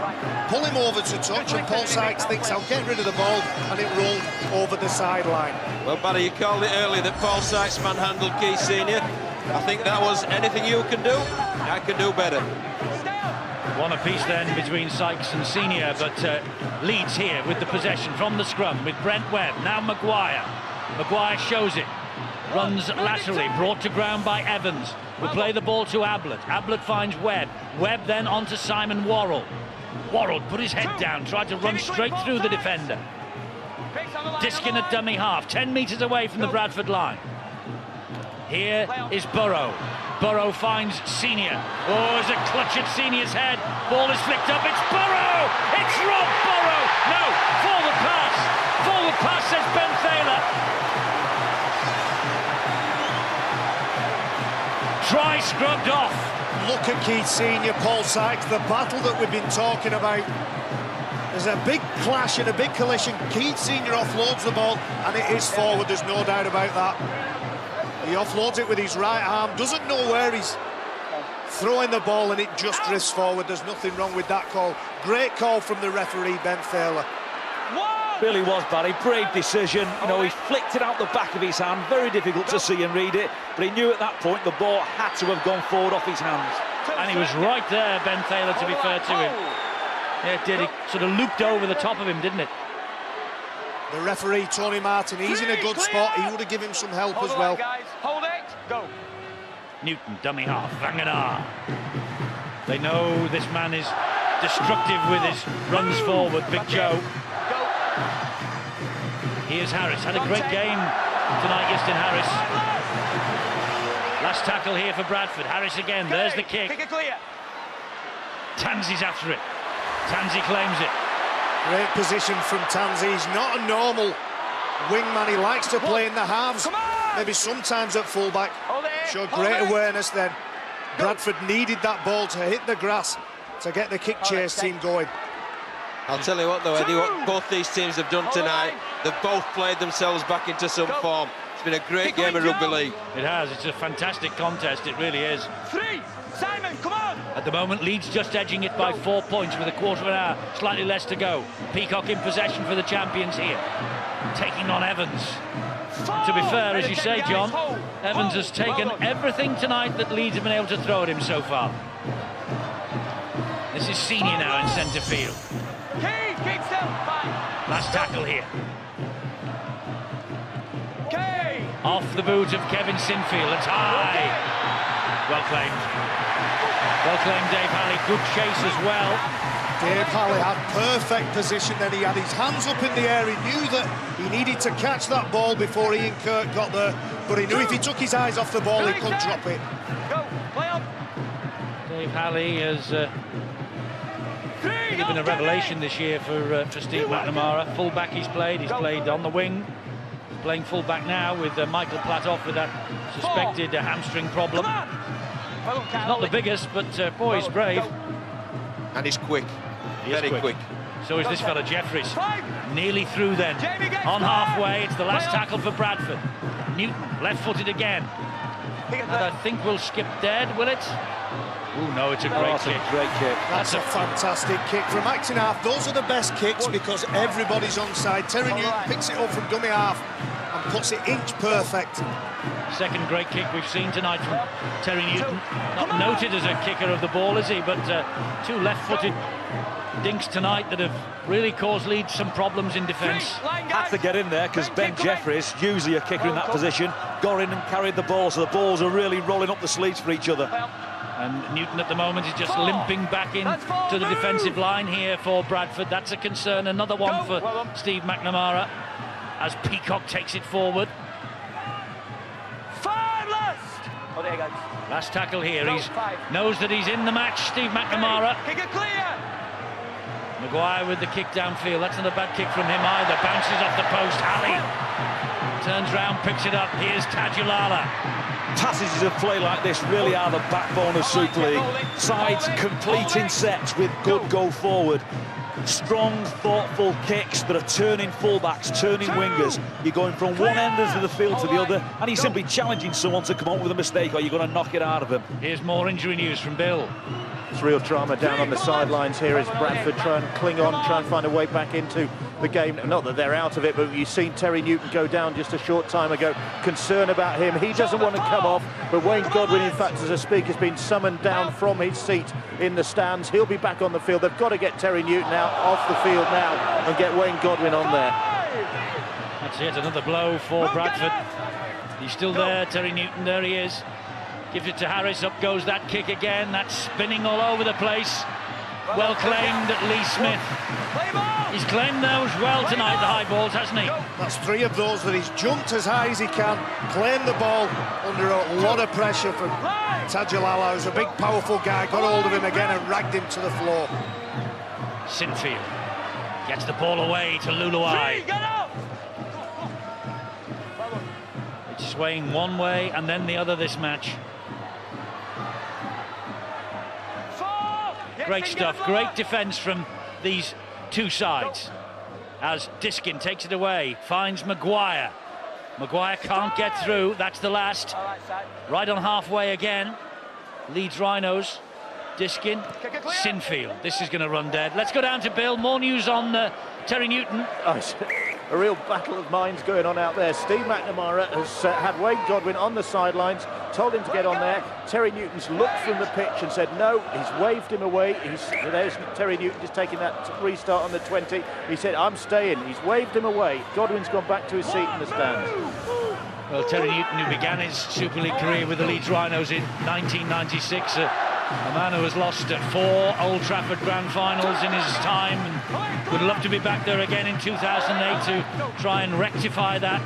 pull him over to touch, and Paul Sykes thinks, I'll get rid of the ball, and it rolled over the sideline. Well, Barry, you called it earlier that Paul Sykes manhandled Keith Senior. I think that was anything you can do, I can do better. One apiece then between Sykes and Senior, but Leeds here with the possession from the scrum with Brent Webb. Now Maguire. Maguire shows it. Runs laterally, brought to ground by Evans. Will play the ball to Ablett. Ablett finds Webb. Webb then on to Simon Worrell. Worrell put his head down, tried to run straight through the defender. Diskin at dummy half, 10 metres away from the Bradford line. Here is Burrow. Burrow finds Senior. Oh, there's a clutch at Senior's head. Ball is flicked up. It's Burrow! It's Rob Burrow! No, forward pass. Forward pass, says Ben Thaler. Try scrubbed off. Look at Keith Senior, Paul Sykes, the battle that we've been talking about. There's a big clash and a big collision. Keith Senior offloads the ball, and it is forward, there's no doubt about that. He offloads it with his right arm, doesn't know where he's throwing the ball, and it just drifts forward. There's nothing wrong with that call. Great call from the referee, Ben Thaler. Really was, Barry. Brave decision. You know, he flicked it out the back of his hand. Very difficult to see and read it, but he knew at that point the ball had to have gone forward off his hands. And he was right there, Ben Thaler, to be fair to him. Yeah, it did. He sort of looped over the top of him, didn't it? The referee, Tony Martin, he's in a good spot. He would have given him some help as well. Guys, hold it, go. Newton, dummy half, Vanganar. They know this man is destructive with his runs forward, Big Joe. Here's Harris, had a great game tonight, Easton Harris. Last tackle here for Bradford. Harris again, there's the kick. Kick it clear. Tanzi's after it. Tanzi claims it. Great position from Tanzi. He's not a normal wingman. He likes to play in the halves. Maybe sometimes at fullback. Showed great awareness then. Bradford needed that ball to hit the grass to get the kick chase team going. I'll tell you what though, Eddie, what both these teams have done tonight, they've both played themselves back into some form. It's been a great game of rugby league. It has, it's a fantastic contest, it really is. 3, Simon, come on! At the moment, Leeds just edging it by 4 points with a quarter of an hour, slightly less to go. Peacock in possession for the champions here, taking on Evans. To be fair, as you say, John, Evans has taken everything tonight that Leeds have been able to throw at him so far. This is Senior now in centre field. Keep still, fine. Last tackle here. Off the boot of Kevin Sinfield. It's high. Well claimed. Well claimed, Dave Halley. Good chase as well. Dave Halley had perfect position then. He had his hands up in the air. He knew that he needed to catch that ball before Ian Kirk got there. But he knew if he took his eyes off the ball, he could drop it. Go, play on. Dave Halley has been a revelation this year for Steve McNamara. Full-back he's played on the wing. Playing full-back now with Michael Platt off with that suspected hamstring problem. He's not the biggest, but boy, he's brave. And he's quick. Very quick. So is this fella Jeffries. Nearly through then. On halfway, it's the last tackle for Bradford. Newton, left-footed again. And I think we'll skip dead, will it? Oh no, it's a great kick. Great kick. That's a fantastic kick from acting half. Those are the best kicks because everybody's onside. Terry Newton picks it up from dummy half and puts it inch perfect. Second great kick we've seen tonight from Terry Newton. Not noted as a kicker of the ball, is he? But two left-footed dinks tonight that have really caused Leeds some problems in defence. Had to get in there because Ben Jeffries, usually a kicker in that position, got in and carried the ball, so the balls are really rolling up the sleeves for each other. And Newton at the moment is just limping back in to the defensive line here for Bradford. That's a concern. Another one for Steve McNamara as Peacock takes it forward. Oh, there you go. Last tackle here. He knows that he's in the match, Steve McNamara. Kick it clear. Maguire with the kick downfield. That's not a bad kick from him either. Bounces off the post. Halley turns round, picks it up. Here's Tajulala. Passages of play like this really are the backbone of Super League. Sides completing sets with good go forward. Strong, thoughtful kicks that are turning fullbacks, turning wingers. You're going from one end of the field to the other, and he's simply challenging someone to come up with a mistake, or you're going to knock it out of him. Here's more injury news from Bill. It's real drama down on the sidelines here as Bradford try and cling on, try and find a way back into the game. Not that they're out of it, but you've seen Terry Newton go down just a short time ago. Concern about him. He doesn't want to come off, but Wayne Godwin, in fact, as a speaker, has been summoned down from his seat in the stands. He'll be back on the field. They've got to get Terry Newton out off the field now and get Wayne Godwin on there. That's it, another blow for Bradford. He's still there, Terry Newton, there he is. Gives it to Harris, up goes that kick again. That's spinning all over the place. Well claimed at Lee Smith. He's claimed those well tonight, the high balls, hasn't he? That's three of those that he's jumped as high as he can, claimed the ball under a lot of pressure from Tajulala, who's a big, powerful guy, got hold of him again and ragged him to the floor. Sinfield gets the ball away to Luluai. It's swaying one way and then the other this match. Great stuff, great defence from these two sides. As Diskin takes it away, finds Maguire. Maguire can't get through, that's the last. Right on halfway again. Leeds Rhinos, Diskin, Sinfield. This is going to run dead. Let's go down to Bill, more news on Terry Newton. A real battle of minds going on out there. Steve McNamara has had Wayne Godwin on the sidelines, told him to get on there. Terry Newton's looked from the pitch and said no. He's waved him away. There's Terry Newton just taking that restart on the 20. He said, I'm staying. He's waved him away. Godwin's gone back to his seat in the stands. Well, Terry Newton, who began his Super League career with the Leeds Rhinos in 1996, a man who has lost 4 Old Trafford Grand Finals in his time, and would love to be back there again in 2008 to try and rectify that,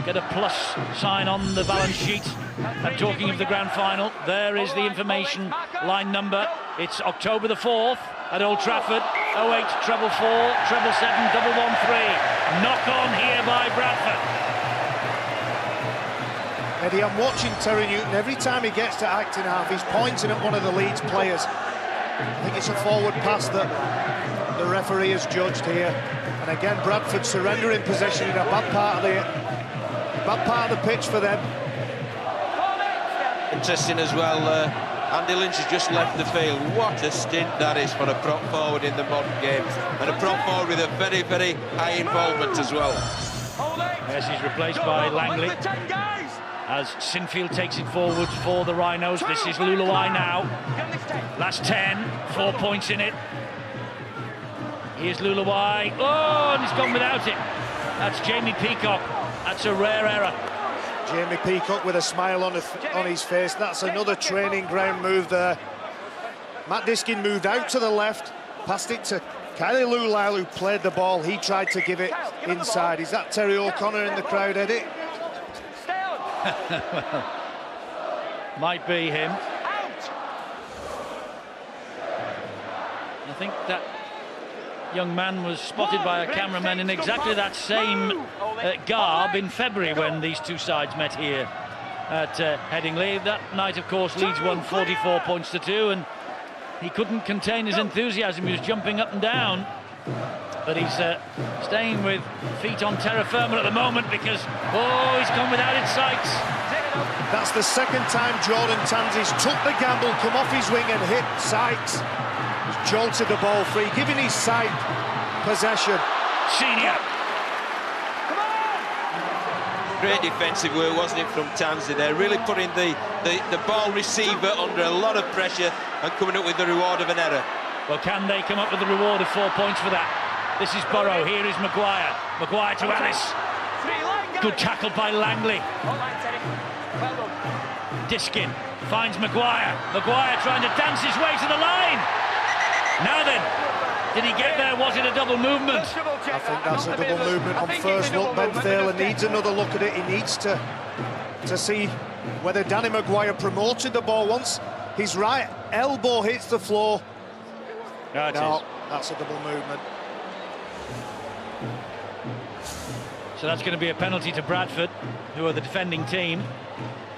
get a plus sign on the balance sheet. And talking of the Grand Final, there is the information line number. It's October the 4th at Old Trafford, 08 treble 4, treble 7, double 1 3. Knock on here by Bradford. Eddie, I'm watching Terry Newton. Every time he gets to acting half, he's pointing at one of the Leeds players. I think it's a forward pass that the referee has judged here. And again, Bradford surrendering possession in a bad part of the pitch for them. Interesting as well, Andy Lynch has just left the field. What a stint that is for a prop forward in the modern game. And a prop forward with a very, very high involvement as well. Yes, he's replaced by Langley. As Sinfield takes it forwards for the Rhinos. This is Luluai now. Last 10, 4 points in it. Here's Lulawai. Oh, and he's gone without it. That's Jamie Peacock. That's a rare error. Jamie Peacock with a smile on his face. That's another training ground move there. Matt Diskin moved out to the left, passed it to Kylie Lulau, who played the ball. He tried to give it inside. Is that Terry O'Connor in the crowd, Eddie? Well, might be him. I think that young man was spotted by a cameraman in exactly that same garb in February when these two sides met here at Headingley. That night, of course, Leeds won 44 points to 2, and he couldn't contain his enthusiasm. He was jumping up and down, but he's staying with feet on terra firma at the moment because, oh, he's gone without it, Sykes. That's the second time Jordan Tanzi's took the gamble, come off his wing and hit Sykes. He's jolted the ball free, giving his side possession. Senior. Great defensive work, wasn't it, from Tanzi there? Really putting the ball receiver under a lot of pressure and coming up with the reward of an error. Well, can they come up with the reward of 4 points for that? This is Burrow, here is Maguire. Maguire to Alice. Good tackle by Langley. Diskin finds Maguire. Maguire trying to dance his way to the line. Now then, did he get there? Was it a double movement? I think that's a double movement on first look. Ben Thaler needs another look at it. He needs to see whether Danny Maguire promoted the ball once his right elbow hits the floor. No, that's a double movement. So that's going to be a penalty to Bradford, who are the defending team.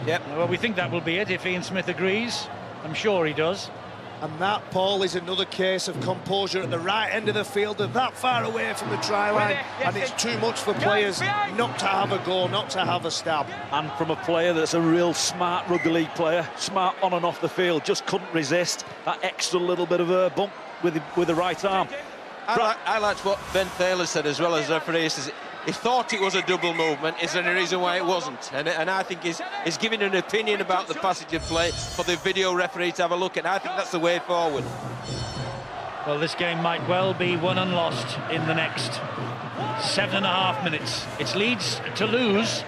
Yep. Well, we think that will be it if Ian Smith agrees. I'm sure he does. And that, Paul, is another case of composure at the right end of the field. They're that far away from the try line, and it's too much for players not to have a go, not to have a stab. And from a player that's a real smart rugby league player, smart on and off the field, just couldn't resist that extra little bit of a bump with the right arm. I liked what Ben Thaler said as well as referee. He says he thought it was a double movement. Is there any reason why it wasn't? And I think he's giving an opinion about the passage of play for the video referee to have a look at. I think that's the way forward. Well, this game might well be won and lost in the next 7.5 minutes. It's Leeds to lose,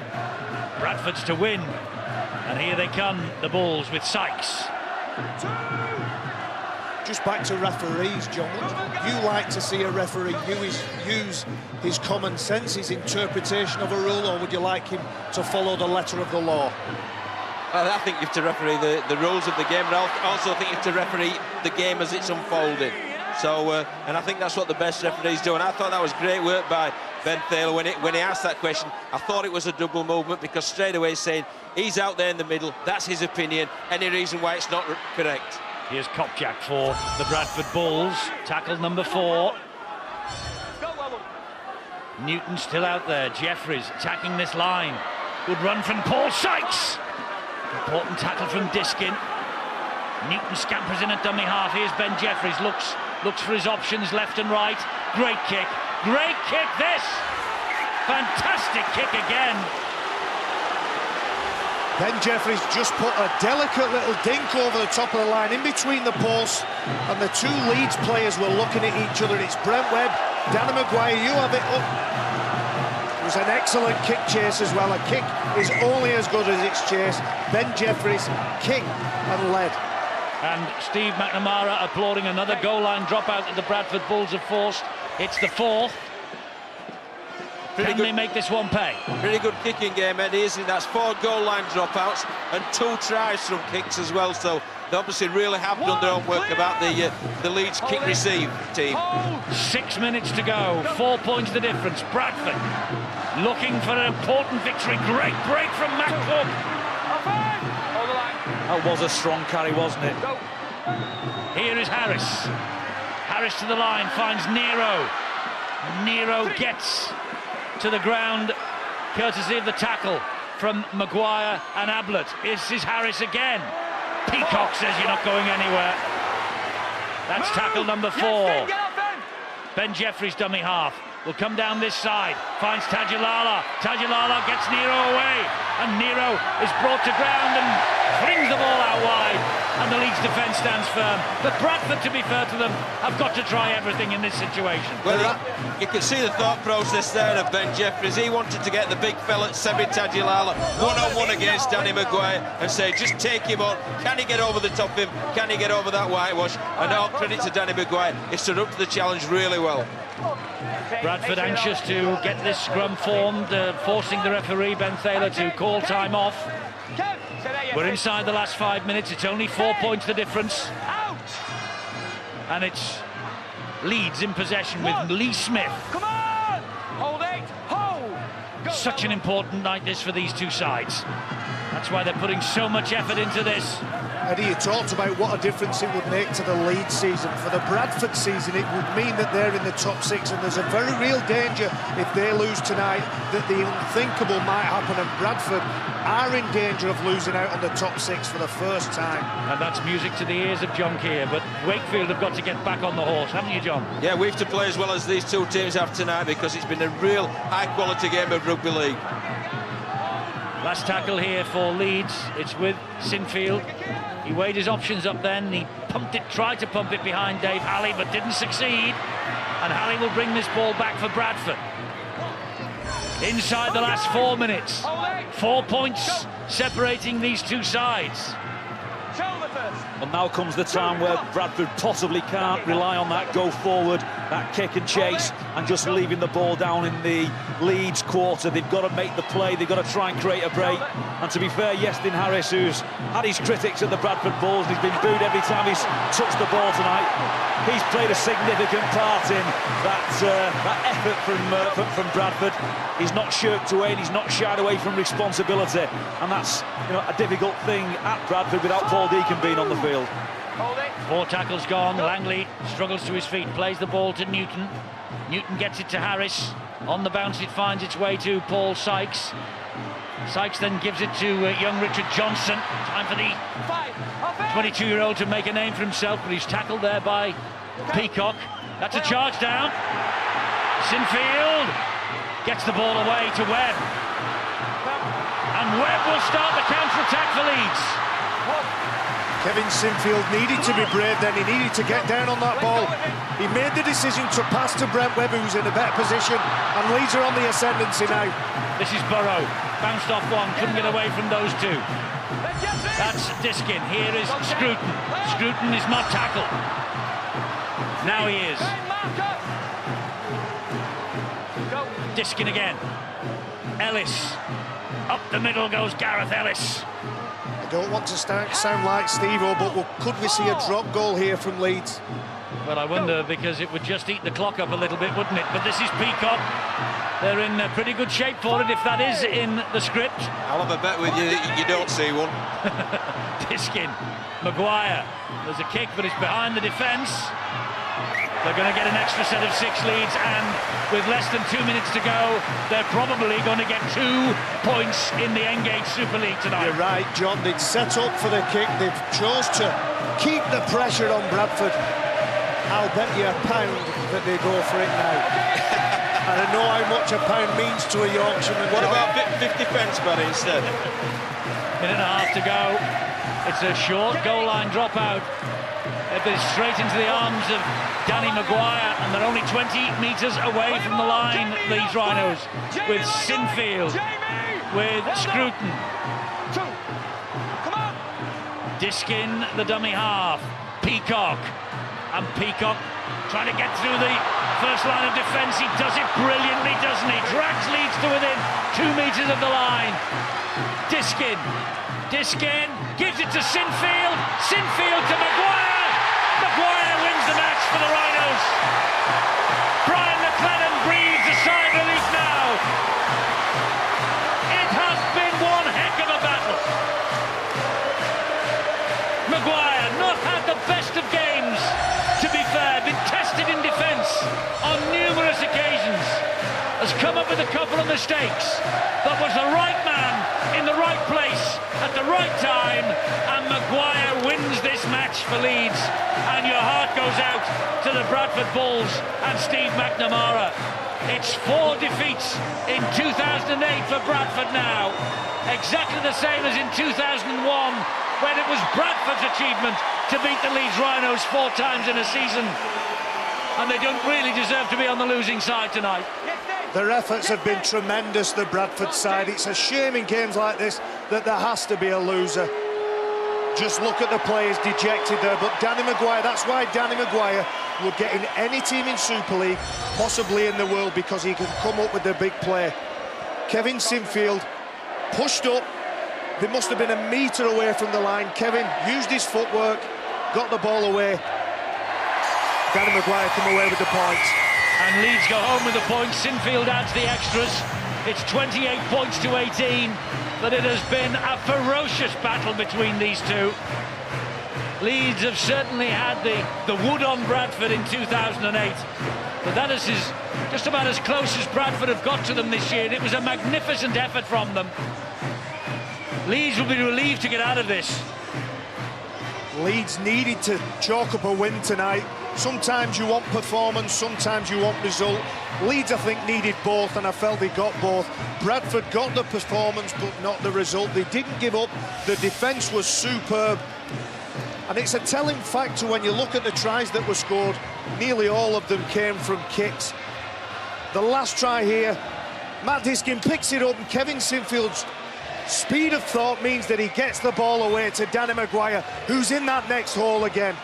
Bradford's to win. And here they come, the Bulls with Sykes. Just back to referees, John. Would you like to see a referee use his common sense, his interpretation of a rule, or would you like him to follow the letter of the law? Well, I think you have to referee the rules of the game, but I also think you have to referee the game as it's unfolding. So, and I think that's what the best referees do. And I thought that was great work by Ben Thaler when he asked that question. I thought it was a double movement because straight away he's saying he's out there in the middle. That's his opinion. Any reason why it's not correct? Here's Kopchak for the Bradford Bulls. Tackle number 4. Newton still out there. Jeffries attacking this line. Good run from Paul Sykes. Important tackle from Diskin. Newton scampers in at dummy half. Here's Ben Jeffries. Looks for his options left and right. Great kick. Great kick this. Fantastic kick again. Ben Jeffries just put a delicate little dink over the top of the line in between the posts, and the two Leeds players were looking at each other. It's Brent Webb, Danny Maguire, you have it up. It was an excellent kick chase as well. A kick is only as good as its chase. Ben Jeffries kicked and led. And Steve McNamara applauding another goal line dropout that the Bradford Bulls have forced. It's the 4th. Can they make this one pay? Pretty good kicking game, Eddie, isn't it? That's 4 goal line dropouts and 2 tries from kicks as well. So they obviously really have done their own work about the Leeds kick receive team. 6 minutes to go. 4 points the difference. Bradford looking for an important victory. Great break from Matt Cook. That was a strong carry, wasn't it? Here is Harris. Harris to the line, finds Nero. Nero gets to the ground, courtesy of the tackle from Maguire and Ablett. This is Harris again. Peacock says you're not going anywhere. That's tackle number 4. Ben Jeffries, dummy half, will come down this side, finds Tajilala. Tajilala gets Nero away, and Nero is brought to ground and flings the ball out wide. And the Leeds Leeds defence stands firm. But Bradford, to be fair to them, have got to try everything in this situation. Well, you can see the thought process there of Ben Jeffries. He wanted to get the big fella, Semi Tadjilala, one-on-one against Danny Maguire and say, just take him on. Can he get over the top of him? Can he get over that whitewash? And all credit to Danny Maguire. He stood up to the challenge really well. Bradford anxious to get this scrum formed, forcing the referee, Ben Thaler, to call time off. We're inside the last 5 minutes. It's only 4 points the difference. And it's Leeds in possession with Lee Smith. Come on! Hold it! Hold! Go, Such an important night this for these two sides. That's why they're putting so much effort into this. Eddie, you talked about what a difference it would make to the Leeds season. For the Bradford season, it would mean that they're in the top 6, and there's a very real danger if they lose tonight that the unthinkable might happen, and Bradford are in danger of losing out on the top 6 for the first time. And that's music to the ears of John Keir, but Wakefield have got to get back on the horse, haven't you, John? Yeah, we have to play as well as these two teams have tonight, because it's been a real high-quality game of rugby league. Last tackle here for Leeds. It's with Sinfield. He weighed his options up then. He pumped it, tried to pump it behind Dave Halley, but didn't succeed. And Halley will bring this ball back for Bradford. Inside the last 4 minutes. 4 points separating these two sides. And now comes the time where Bradford possibly can't rely on that go forward, that kick and chase, and just leaving the ball down in the Leeds quarter. They've got to make the play, they've got to try and create a break. And to be fair, Yestin Harris, who's had his critics at the Bradford Bulls, he's been booed every time he's touched the ball tonight. He's played a significant part in that effort from Bradford. He's not shirked away and he's not shied away from responsibility, and that's a difficult thing at Bradford without Paul Deacon being on the field. 4 tackles gone. Langley struggles to his feet, plays the ball to Newton. Newton gets it to Harris. On the bounce it finds its way to Paul Sykes. Sykes then gives it to young Richard Johnson. Time for the 22-year-old to make a name for himself, but he's tackled there by Peacock. That's a charge down. Sinfield gets the ball away to Webb. And Webb will start the counter-attack for Leeds. Kevin Sinfield needed to be brave then. He needed to get down on that ball. He made the decision to pass to Brent Webb, who's in a better position, and Leeds are on the ascendancy now. This is Burrow. Bounced off one, couldn't get away from those two. That's Diskin. Here is Scruton. Scruton is not tackled. Now he is. Diskin again. Ellis. Up the middle goes Gareth Ellis. I don't want to sound like Steve-O, but could we see a drop goal here from Leeds? Well, I wonder, because it would just eat the clock up a little bit, wouldn't it? But this is Peacock. They're in pretty good shape for it, if that is in the script. I'll have a bet with you that you don't see one. Diskin, Maguire. There's a kick, but it's behind the defence. They're going to get an extra set of 6 leads, and with less than 2 minutes to go, they're probably going to get 2 points in the Engage Super League tonight. You're right, John. They'd set up for the kick. They've chose to keep the pressure on Bradford. I'll bet you £1 that they go for it now. And I know how much £1 means to a Yorkshireman. What about 50 pence, buddy, instead? Minute and a half to go. It's a short goal line dropout. They've been straight into the arms of Danny Maguire, and they're only 20 metres away from the line, Leeds Rhinos, with Sinfield, with Scruton. Diskin, the dummy half. Peacock. And Peacock trying to get through the first line of defence. He does it brilliantly, doesn't he? Drags Leeds to within 2 metres of the line. Diskin gives it to Sinfield. Sinfield to Maguire. Maguire wins the match for the Rhinos. Brian McLennan breathes a sigh of relief now. It has been one heck of a battle. Maguire not had the best of games, to be fair, been tested in defence on numerous occasions, has come up with a couple of mistakes, but was the right man in the right place at the right time, and Maguire wins this match for Leeds, and your heart goes out to the Bradford Bulls and Steve McNamara. It's 4 defeats in 2008 for Bradford now, exactly the same as in 2001, when it was Bradford's achievement to beat the Leeds Rhinos 4 times in a season, and they don't really deserve to be on the losing side tonight. Their efforts have been tremendous, the Bradford side. It's a shame in games like this that there has to be a loser. Just look at the players dejected there, but Danny Maguire, that's why Danny Maguire would get in any team in Super League, possibly in the world, because he can come up with the big play. Kevin Sinfield pushed up. They must have been a metre away from the line. Kevin used his footwork, got the ball away. Danny Maguire come away with the points. And Leeds go home with the points. Sinfield adds the extras. It's 28 points to 18, but it has been a ferocious battle between these two. Leeds have certainly had the wood on Bradford in 2008, but that is just about as close as Bradford have got to them this year, and it was a magnificent effort from them. Leeds will be relieved to get out of this. Leeds needed to chalk up a win tonight. Sometimes you want performance, sometimes you want result. Leeds, I think, needed both, and I felt they got both. Bradford got the performance, but not the result. They didn't give up. The defence was superb. And it's a telling factor when you look at the tries that were scored. Nearly all of them came from kicks. The last try here, Matt Diskin picks it up, and Kevin Sinfield's speed of thought means that he gets the ball away to Danny Maguire, who's in that next hole again.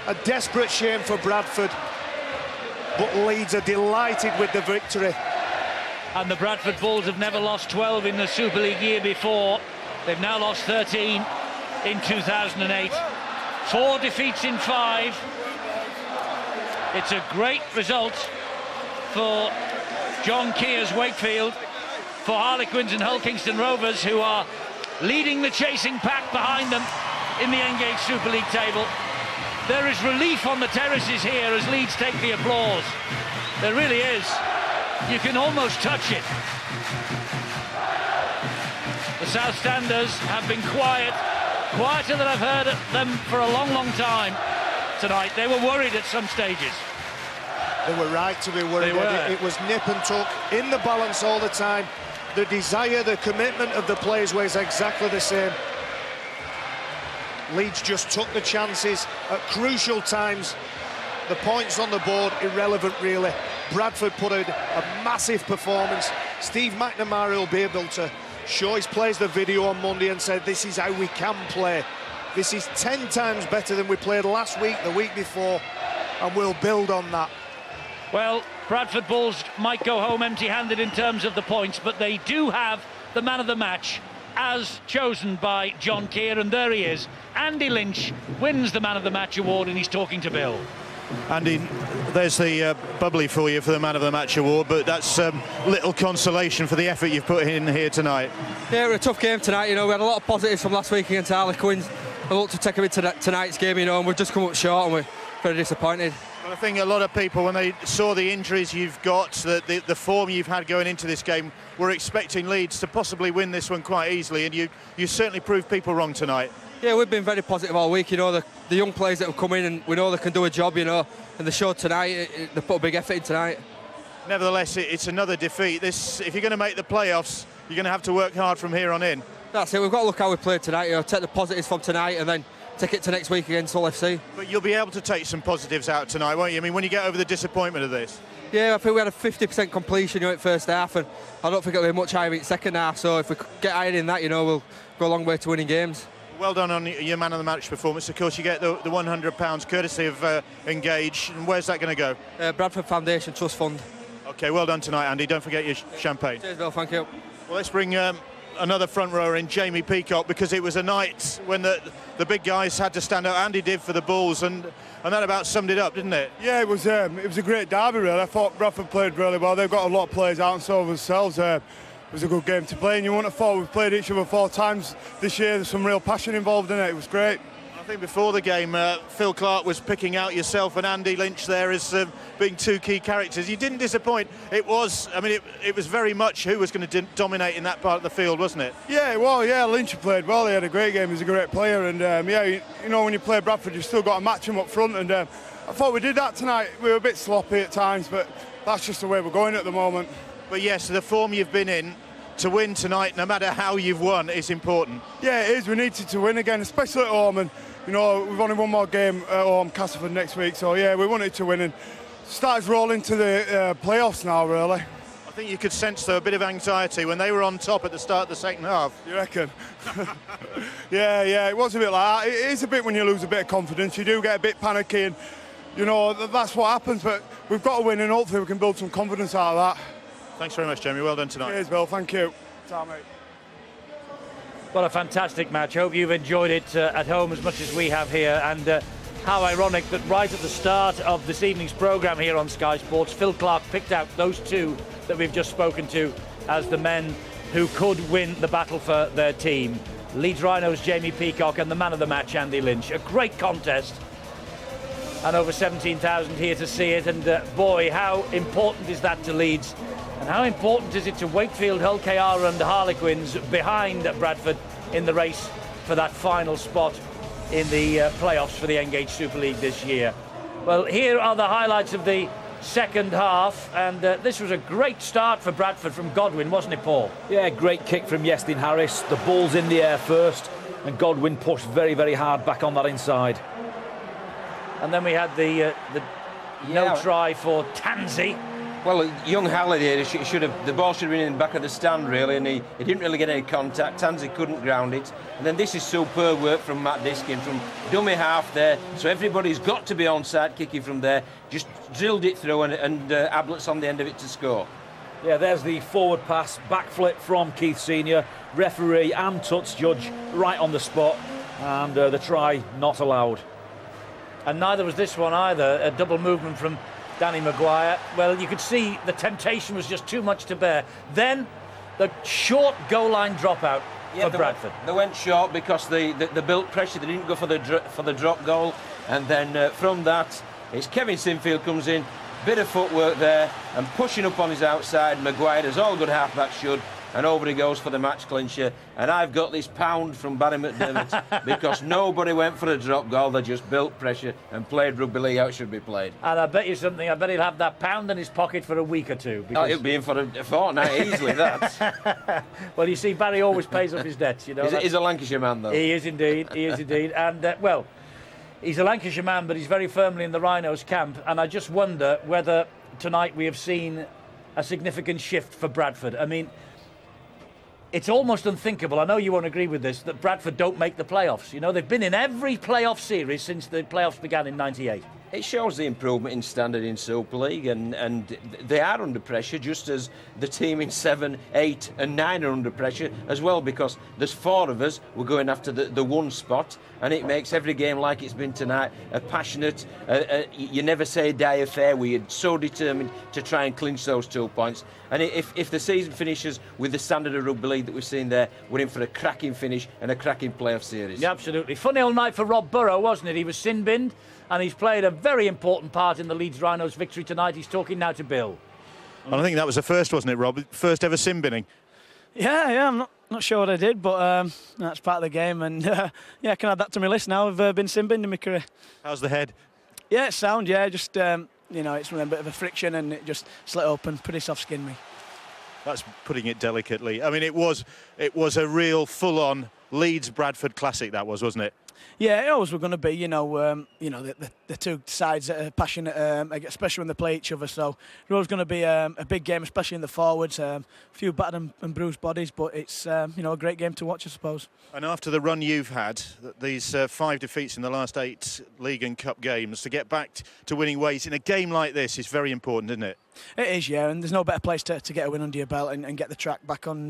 A desperate shame for Bradford, but Leeds are delighted with the victory. And the Bradford Bulls have never lost 12 in the Super League year before. They've now lost 13 in 2008. 4 defeats in 5. It's a great result for John Keir's Wakefield, for Harlequins and Hull Kingston Rovers, who are leading the chasing pack behind them in the Engage Super League table. There is relief on the terraces here as Leeds take the applause. There really is. You can almost touch it. The South Standers have been quiet, quieter than I've heard them for a long, long time tonight. They were worried at some stages. They were right to be worried. It was nip and tuck, in the balance all the time. The desire, the commitment of the players was exactly the same. Leeds just took the chances at crucial times. The points on the board, irrelevant really. Bradford put in a massive performance. Steve McNamara will be able to show his players the video on Monday and said, this is how we can play. This is 10 times better than we played last week, the week before, and we'll build on that. Well, Bradford Bulls might go home empty-handed in terms of the points, but they do have the man of the match, as chosen by John Keir, and there he is. Andy Lynch wins the man of the match award, and he's talking to Bill. Andy, there's the bubbly for you for the man of the match award, but that's little consolation for the effort you've put in here tonight. Yeah, it was a tough game tonight. You know, we had a lot of positives from last week against Harlequins. I look to take them into tonight's game, you know, and we've just come up short, and we're very disappointed. Well, I think a lot of people, when they saw the injuries you've got, the form you've had going into this game, were expecting Leeds to possibly win this one quite easily, and you certainly proved people wrong tonight. Yeah, we've been very positive all week, you know, the young players that have come in, and we know they can do a job, you know, and they showed tonight, they put a big effort in tonight. Nevertheless, it's another defeat. If you're going to make the playoffs, you're going to have to work hard from here on in. That's it, we've got to look how we played tonight, you know, take the positives from tonight and then take it to next week against Hull FC. But you'll be able to take some positives out tonight, won't you? I mean, when you get over the disappointment of this. Yeah, I think we had a 50% completion, you know, in first half, and I don't think it'll be much higher in second half, so if we get higher in that, you know, we'll go a long way to winning games. Well done on your man of the match performance. Of course, you get the £100 courtesy of Engage. And where's that going to go? Bradford Foundation Trust Fund. OK, well done tonight, Andy. Don't forget your champagne. Cheers, Bill. Thank you. Well, let's bring another front rower in, Jamie Peacock, because it was a night when the big guys had to stand out. Andy did for the Bulls, and that about summed it up, didn't it? Yeah, it was a great derby, really. I thought Bradford played really well. They've got a lot of players out and so themselves. It was a good game to play, and you wouldn't have thought we've played each other 4 times this year. There's some real passion involved in it. It was great. I think before the game, Phil Clark was picking out yourself and Andy Lynch there as being 2 key characters. You didn't disappoint. It was very much who was going to dominate in that part of the field, wasn't it? Yeah, well, yeah, Lynch played well. He had a great game. He's a great player, and yeah, you know, when you play Bradford, you've still got to match him up front, and I thought we did that tonight. We were a bit sloppy at times, but that's just the way we're going at the moment. But yes, the form you've been in, to win tonight, no matter how you've won, is important. Yeah, it is. We needed to win again, especially at home, and You know, we've only one more game at home, Castleford next week, so yeah, we wanted to win and started rolling to the playoffs now, really. I think you could sense, though, a bit of anxiety when they were on top at the start of the second half. You reckon? yeah, it was a bit like that. It is a bit when you lose a bit of confidence. You do get a bit panicky, and, you know, that's what happens, but we've got to win, and hopefully we can build some confidence out of that. Thanks very much, Jamie. Well done tonight. Cheers, Bill. Thank you. Ta, mate. What a fantastic match. Hope you've enjoyed it at home as much as we have here. And how ironic that right at the start of this evening's programme here on Sky Sports, Phil Clark picked out those two that we've just spoken to as the men who could win the battle for their team. Leeds Rhinos' Jamie Peacock and the man of the match, Andy Lynch. A great contest. And over 17,000 here to see it. And boy, how important is that to Leeds? And how important is it to Wakefield, Hull KR and Harlequins behind Bradford in the race for that final spot in the playoffs for the Engage Super League this year? Well, here are the highlights of the second half, and this was a great start for Bradford from Godwin, wasn't it, Paul? Yeah, great kick from Yestin Harris. The ball's in the air first, and Godwin pushed very, very hard back on that inside. And then we had the no try for Tansey. Well, young Halliday the ball should have been in the back of the stand, really, and he didn't really get any contact. Tansey couldn't ground it. And then this is superb work from Matt Diskin from dummy half there. So everybody's got to be onside kicking from there. Just drilled it through, and Ablett's on the end of it to score. Yeah, there's the forward pass, backflip from Keith Senior. Referee and Tuts judge right on the spot, and the try not allowed. And neither was this one either. A double movement from Danny Maguire. Well, you could see the temptation was just too much to bear. Then the short goal line dropout for Bradford. They went short because they built pressure. They didn't go for the drop goal. And then from that, it's Kevin Sinfield comes in. Bit of footwork there and pushing up on his outside. Maguire does all good halfback should. And over he goes for the match clincher. And I've got this pound from Barry McDermott because nobody went for a drop goal. They just built pressure and played rugby league how it should be played. And I bet you something, I bet he'll have that pound in his pocket for a week or two. Oh, he'll be in for a fortnight easily, that. Well, you see, Barry always pays off his debts, you know. He's a Lancashire man, though. He is indeed, And, well, he's a Lancashire man, but he's very firmly in the Rhinos camp. And I just wonder whether tonight we have seen a significant shift for Bradford. I mean, it's almost unthinkable, I know you won't agree with this, that Bradford don't make the playoffs. You know, they've been in every playoff series since the playoffs began in '98. It shows the improvement in standard in Super League, and they are under pressure, just as the team in 7, 8 and 9 are under pressure as well, because there's 4 of us, we're going after the one spot, and it makes every game like it's been tonight a passionate, you never say die affair. We're so determined to try and clinch those 2 points. And if the season finishes with the standard of rugby league that we've seen there, we're in for a cracking finish and a cracking playoff series. Yeah, absolutely. Funny old night for Rob Burrow, wasn't it? He was sin-binned, and he's played a very important part in the Leeds Rhinos' victory tonight. He's talking now to Bill. Well, I think that was the first, wasn't it, Rob? First ever sin binning. Yeah, I'm not sure what I did, but that's part of the game, and yeah, I can add that to my list now. I've been sin-binned in my career. How's the head? Yeah, it's sound, yeah, just, you know, it's a bit of a friction and it just slit open, pretty soft skin me. That's putting it delicately. I mean, it was a real full-on Leeds Bradford classic, that was, wasn't it? Yeah, it always were going to be, the two sides that are passionate, especially when they play each other. So it's always going to be a big game, especially in the forwards. A few battered and bruised bodies, but it's a great game to watch, I suppose. And after the run you've had, these 5 defeats in the last 8 league and cup games, to get back to winning ways in a game like this is very important, isn't it? It is, yeah, and there's no better place to get a win under your belt and get the track back on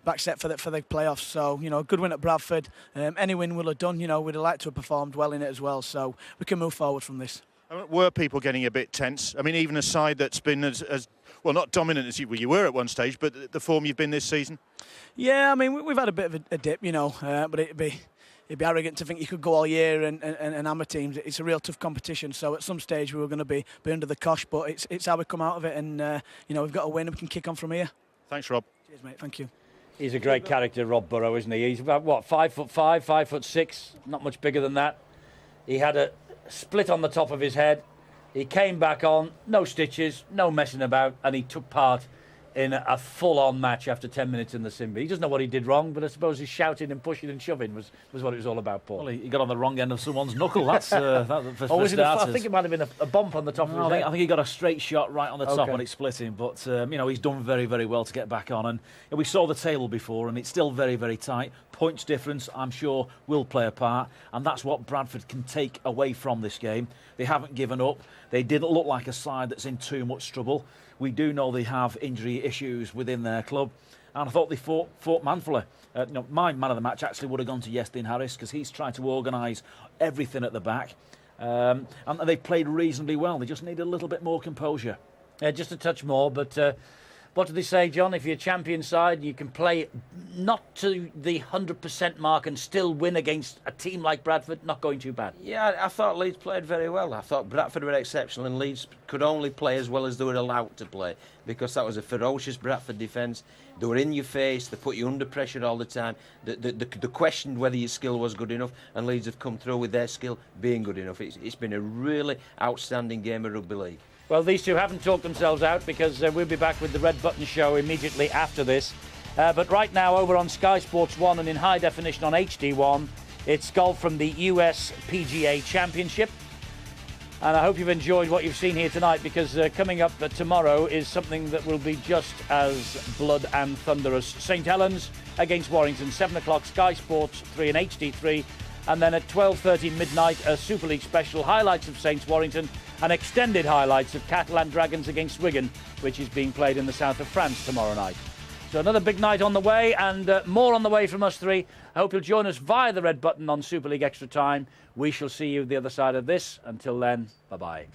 back set for the playoffs. So, a good win at Bradford. Any win will have done. We'd have liked to have performed well in it as well. So we can move forward from this. Were people getting a bit tense? I mean, even a side that's been as well, not dominant as you were at one stage, but the form you've been this season? Yeah, I mean, we've had a bit of a dip, but it'd be arrogant to think you could go all year and hammer teams. It's a real tough competition. So at some stage we were going to be under the cosh, but it's how we come out of it, and we've got to win and we can kick on from here. Thanks, Rob. Cheers, mate. Thank you. He's a great character, Rob Burrow, isn't he? He's about 5'5", 5'6", not much bigger than that. He had a split on the top of his head. He came back on, no stitches, no messing about, and he took part in a full-on match after 10 minutes in the Simba. He doesn't know what he did wrong, but I suppose his shouting and pushing and shoving was what it was all about, Paul. Well, he got on the wrong end of someone's knuckle. That's for I think it might have been a bump on the top of his head. I think he got a straight shot right on the top when it split him. But, he's done very, very well to get back on. And we saw the table before, and it's still very, very tight. Points difference, I'm sure, will play a part. And that's what Bradford can take away from this game. They haven't given up. They didn't look like a side that's in too much trouble. We do know they have injury issues within their club. And I thought they fought manfully. My man of the match actually would have gone to Yestin Harris because he's tried to organise everything at the back. And they played reasonably well. They just needed a little bit more composure. Just a touch more, but what do they say, John? If you're a champion side, you can play not to the 100% mark and still win against a team like Bradford. Not going too bad. Yeah, I thought Leeds played very well. I thought Bradford were exceptional, and Leeds could only play as well as they were allowed to play, because that was a ferocious Bradford defence. They were in your face. They put you under pressure all the time. They questioned whether your skill was good enough, and Leeds have come through with their skill being good enough. It's been a really outstanding game of rugby league. Well, these two haven't talked themselves out because we'll be back with the Red Button show immediately after this. But right now, over on Sky Sports 1 and in high definition on HD1, it's golf from the US PGA Championship. And I hope you've enjoyed what you've seen here tonight, because coming up tomorrow is something that will be just as blood and thunderous. St Helens against Warrington, 7 o'clock, Sky Sports 3 and HD3. And then at 12:30 midnight, a Super League special, highlights of Saints Warrington and extended highlights of Catalan Dragons against Wigan, which is being played in the south of France tomorrow night. So another big night on the way, and more on the way from us three. I hope you'll join us via the Red Button on Super League Extra Time. We shall see you the other side of this. Until then, bye-bye.